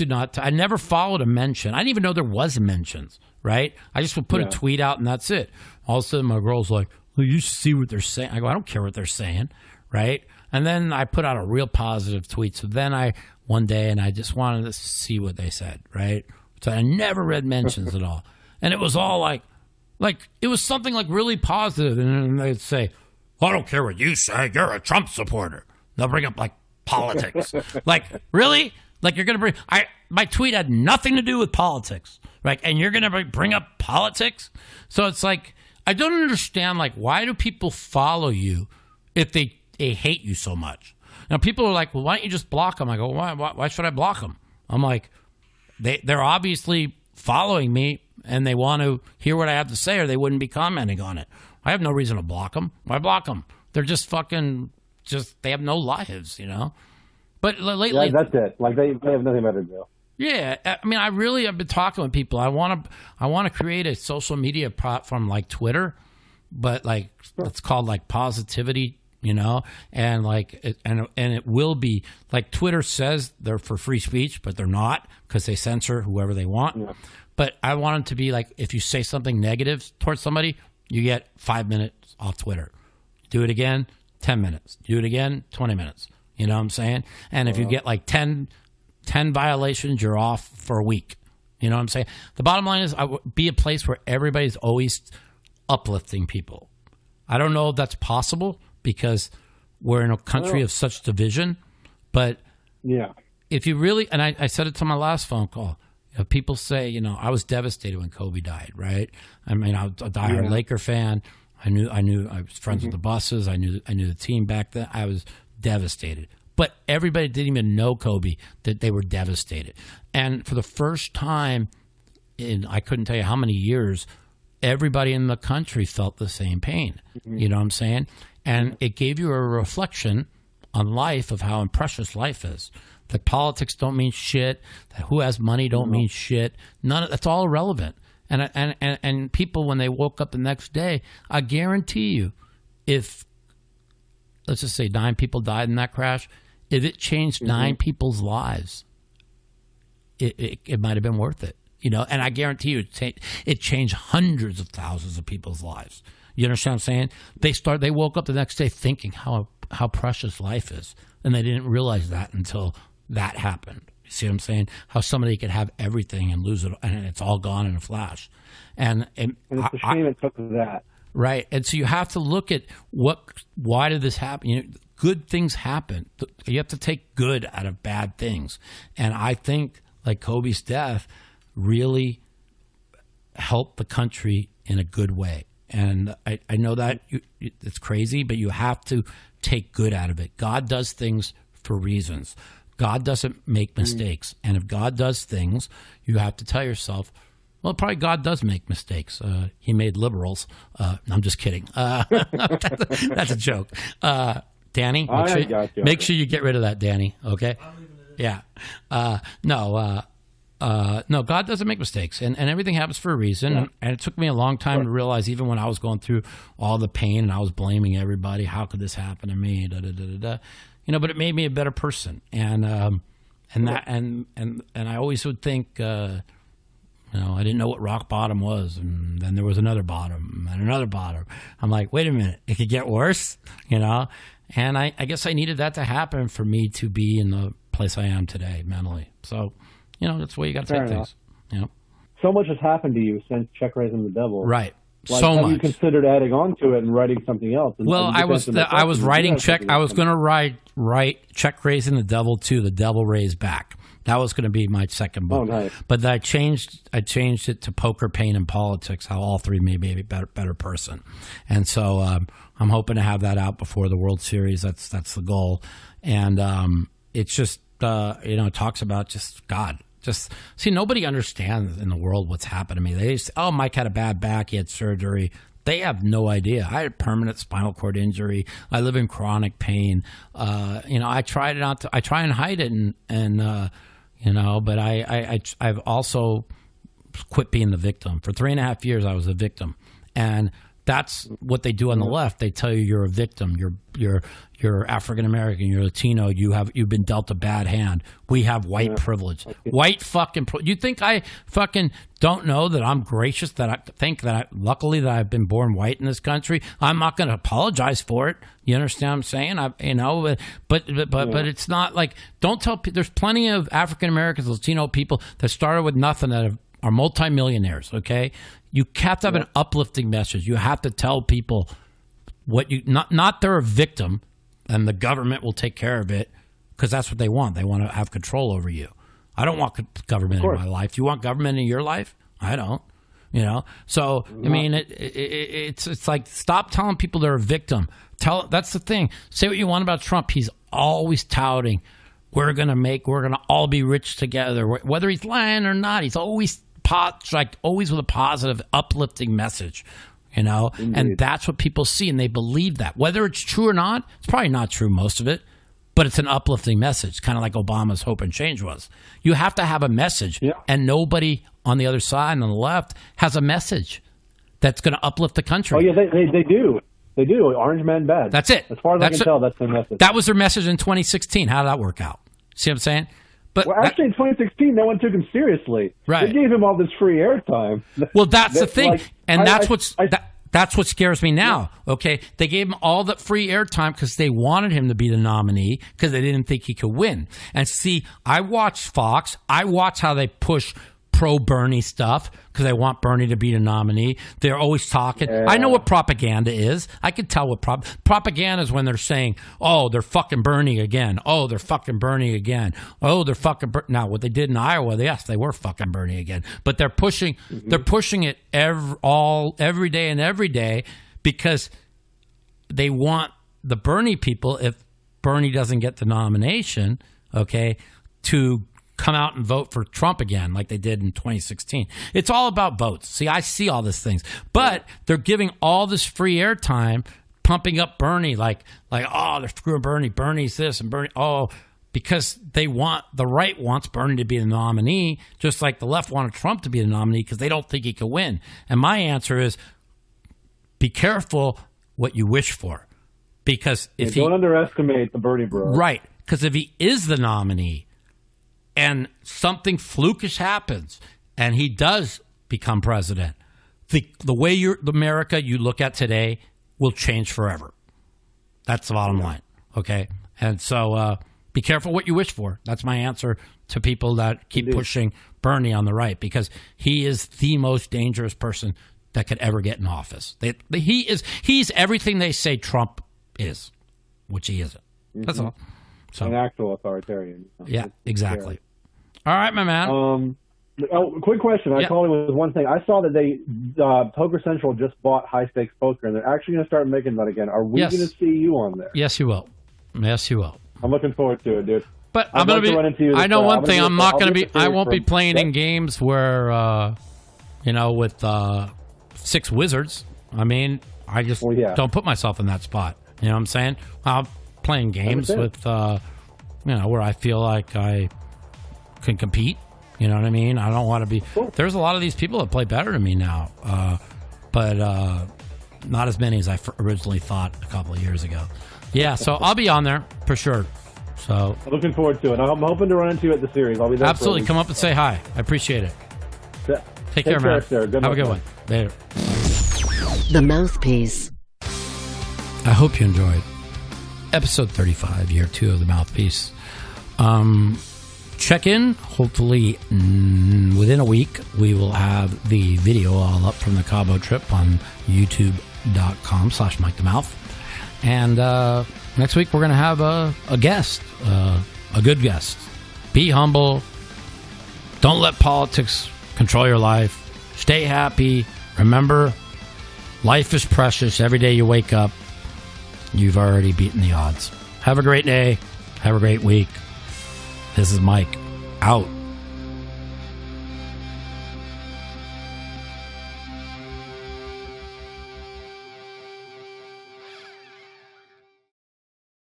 not. I never followed a mention. I didn't even know there was mentions. Right? I just would put a tweet out and that's it. All of a sudden, my girl's like, "Well, you should see what they're saying." I go, "I don't care what they're saying." Right? And then I put out a real positive tweet. So then one day, I just wanted to see what they said. Right? So I never read mentions at all, and it was all like it was something like really positive, and then they'd say, "I don't care what you say. You're a Trump supporter." They'll bring up like politics. Like, really? Like, you're going to bring my tweet had nothing to do with politics, right? And you're going to bring up politics? So it's like, I don't understand, like, why do people follow you if they hate you so much? Now, people are like, well, why don't you just block them? I go, why should I block them? I'm like, they're obviously following me and they want to hear what I have to say, or they wouldn't be commenting on it. I have no reason to block them. Why block them? They're just they have no lives, you know? But lately, that's it. Like they have nothing better to do. Yeah, I mean, I've been talking with people. I want to create a social media platform like Twitter, but like it's called like positivity, you know, and like it will be like Twitter says they're for free speech, but they're not, because they censor whoever they want. Yeah. But I want it to be like, if you say something negative towards somebody, you get 5 minutes off Twitter. Do it again, 10 minutes. Do it again, 20 minutes. You know what I'm saying? And if you get like 10 violations, you're off for a week. You know what I'm saying? The bottom line is, be a place where everybody's always uplifting people. I don't know if that's possible because we're in a country of such division. But yeah, if you really, and I said it to my last phone call, people say, you know, I was devastated when Kobe died, right? I mean, I was a diehard Laker fan. I knew I was friends with the Busses. I knew the team back then. I was devastated. But everybody didn't even know Kobe, that they were devastated. And for the first time in, I couldn't tell you how many years, everybody in the country felt the same pain. Mm-hmm. You know what I'm saying? And it gave you a reflection on life, of how precious life is. That politics don't mean shit. That who has money don't mean shit. That's all irrelevant. And people, when they woke up the next day, I guarantee you, if let's just say 9 people died in that crash, if it changed 9 people's lives, it might have been worth it, you know. And I guarantee you, it changed hundreds of thousands of people's lives. You understand what I'm saying? They woke up the next day thinking how precious life is, and they didn't realize that until that happened. You see what I'm saying? How somebody could have everything and lose it, and it's all gone in a flash. And it's a shame it took that. Right. And so you have to look at why did this happen? You know, good things happen. You have to take good out of bad things. And I think like Kobe's death really helped the country in a good way. And I know that it's crazy, but you have to take good out of it. God does things for reasons. God doesn't make mistakes. And if God does things, you have to tell yourself, well, probably God does make mistakes. He made liberals. I'm just kidding. That's a joke. Danny, make sure you get rid of that, Danny. Okay? Yeah. No, God doesn't make mistakes, and everything happens for a reason. Yeah. And it took me a long time to realize, even when I was going through all the pain and I was blaming everybody, how could this happen to me? You know, but it made me a better person. And I always would think, you know, I didn't know what rock bottom was, and then there was another bottom and another bottom. I'm like, wait a minute, it could get worse, you know? And I guess I needed that to happen for me to be in the place I am today mentally. So, you know, that's the way you got to take things. You know? So much has happened to you since Check Raising the Devil. Right. Like, so have much. You considered adding on to it and writing something else? Well, I was writing Check. I was going to write Check Raising the Devil 2, The Devil Raised Back, That was going to be my second book. Oh, nice. But I changed it to Poker, Pain, and Politics, how all three made me a better person. And so I'm hoping to have that out before the World Series. That's the goal. And it's just, it talks about just God. Just see, nobody understands in the world what's happened to me. They say, oh, Mike had a bad back, he had surgery. They have no idea. I had permanent spinal cord injury. I live in chronic pain. I try and hide it, but I've also quit being the victim. For 3.5 years, I was a victim, and that's what they do on the left. They tell you you're a victim. You're African American. You're Latino. You've been dealt a bad hand. We have white privilege. White fucking. You think I fucking don't know that I'm gracious? That I think that luckily that I've been born white in this country. I'm not going to apologize for it. You understand what I'm saying? But it's not like, don't tell people. There's plenty of African Americans, Latino people that started with nothing that are multimillionaires. Okay. You have to have an uplifting message. You have to tell people what not they're a victim and the government will take care of it, because that's what they want. They want to have control over you. I don't want government in my life. Do you want government in your life? I don't. So I mean, it's like, stop telling people they're a victim. That's the thing. Say what you want about Trump. He's always touting, we're gonna all be rich together. Whether he's lying or not, he's always always with a positive, uplifting message, and that's what people see, and they believe that. Whether it's true or not, it's probably not true, most of it, but it's an uplifting message, kind of like Obama's Hope and Change was. You have to have a message, and nobody on the other side, on the left, has a message that's going to uplift the country. Oh, yeah, they do. They do. Orange man bad. That's it. As far as I can tell, that's their message. That was their message in 2016. How did that work out? See what I'm saying? But actually, in 2016, no one took him seriously. Right. They gave him all this free airtime. Well, that's the thing, that's what scares me now. Yeah. Okay, they gave him all that free airtime because they wanted him to be the nominee, because they didn't think he could win. And see, I watch Fox. I watch how they push pro-Bernie stuff because they want Bernie to be the nominee. They're always talking. Yeah. I know what propaganda is. I can tell what propaganda is, when they're saying, oh, they're fucking Bernie again. Oh, they're fucking Bernie again. Oh, they're fucking Now, what they did in Iowa, yes, they were fucking Bernie again. But they're pushing it every day because they want the Bernie people, if Bernie doesn't get the nomination, okay, to come out and vote for Trump again like they did in 2016. It's all about votes. See, I see all these things. But they're giving all this free airtime, pumping up Bernie like oh, they're screwing Bernie. Bernie's this and Bernie, because the right wants Bernie to be the nominee, just like the left wanted Trump to be the nominee because they don't think he can win. And my answer is, be careful what you wish for. Because if don't underestimate the Bernie bro. Right. Because if he is the nominee, and something flukish happens, and he does become president, the way the America you look at today will change forever. That's the bottom line, okay? And so be careful what you wish for. That's my answer to people that keep pushing Bernie on the right, because he is the most dangerous person that could ever get in office. He's everything they say Trump is, which he isn't. That's all. So, an actual authoritarian. Yeah, exactly. All right, my man. Quick question. I called it with one thing. I saw that Poker Central just bought High Stakes Poker, and they're actually going to start making that again. Are we going to see you on there? Yes, you will. Yes, you will. I'm looking forward to it, dude. But I'm going to be. I know one thing. I'm not going to be. I won't be playing in games where, with 6 wizards. I mean, I just don't put myself in that spot. You know what I'm saying? I'm playing games with, where I feel like I can compete. You know what I mean? I don't want to be. Cool. There's a lot of these people that play better than me now, but not as many as I originally thought a couple of years ago. Yeah, so I'll be on there for sure. So I'm looking forward to it. I'm hoping to run into you at the series. I'll be there. Absolutely, come up and say hi. I appreciate it. Take care, man. Sir. Good Have a good one. Later. The Mouthpiece. I hope you enjoyed episode 35, year 2 of the Mouthpiece. Check in. Hopefully, within a week, we will have the video all up from the Cabo trip on youtube.com/MikeTheMouth. And next week, we're going to have a guest, a good guest. Be humble, Don't let politics control your life. Stay happy. Remember, life is precious. Every day you wake up, you've already beaten the odds. Have a great day. Have a great week. This is Mike. Out.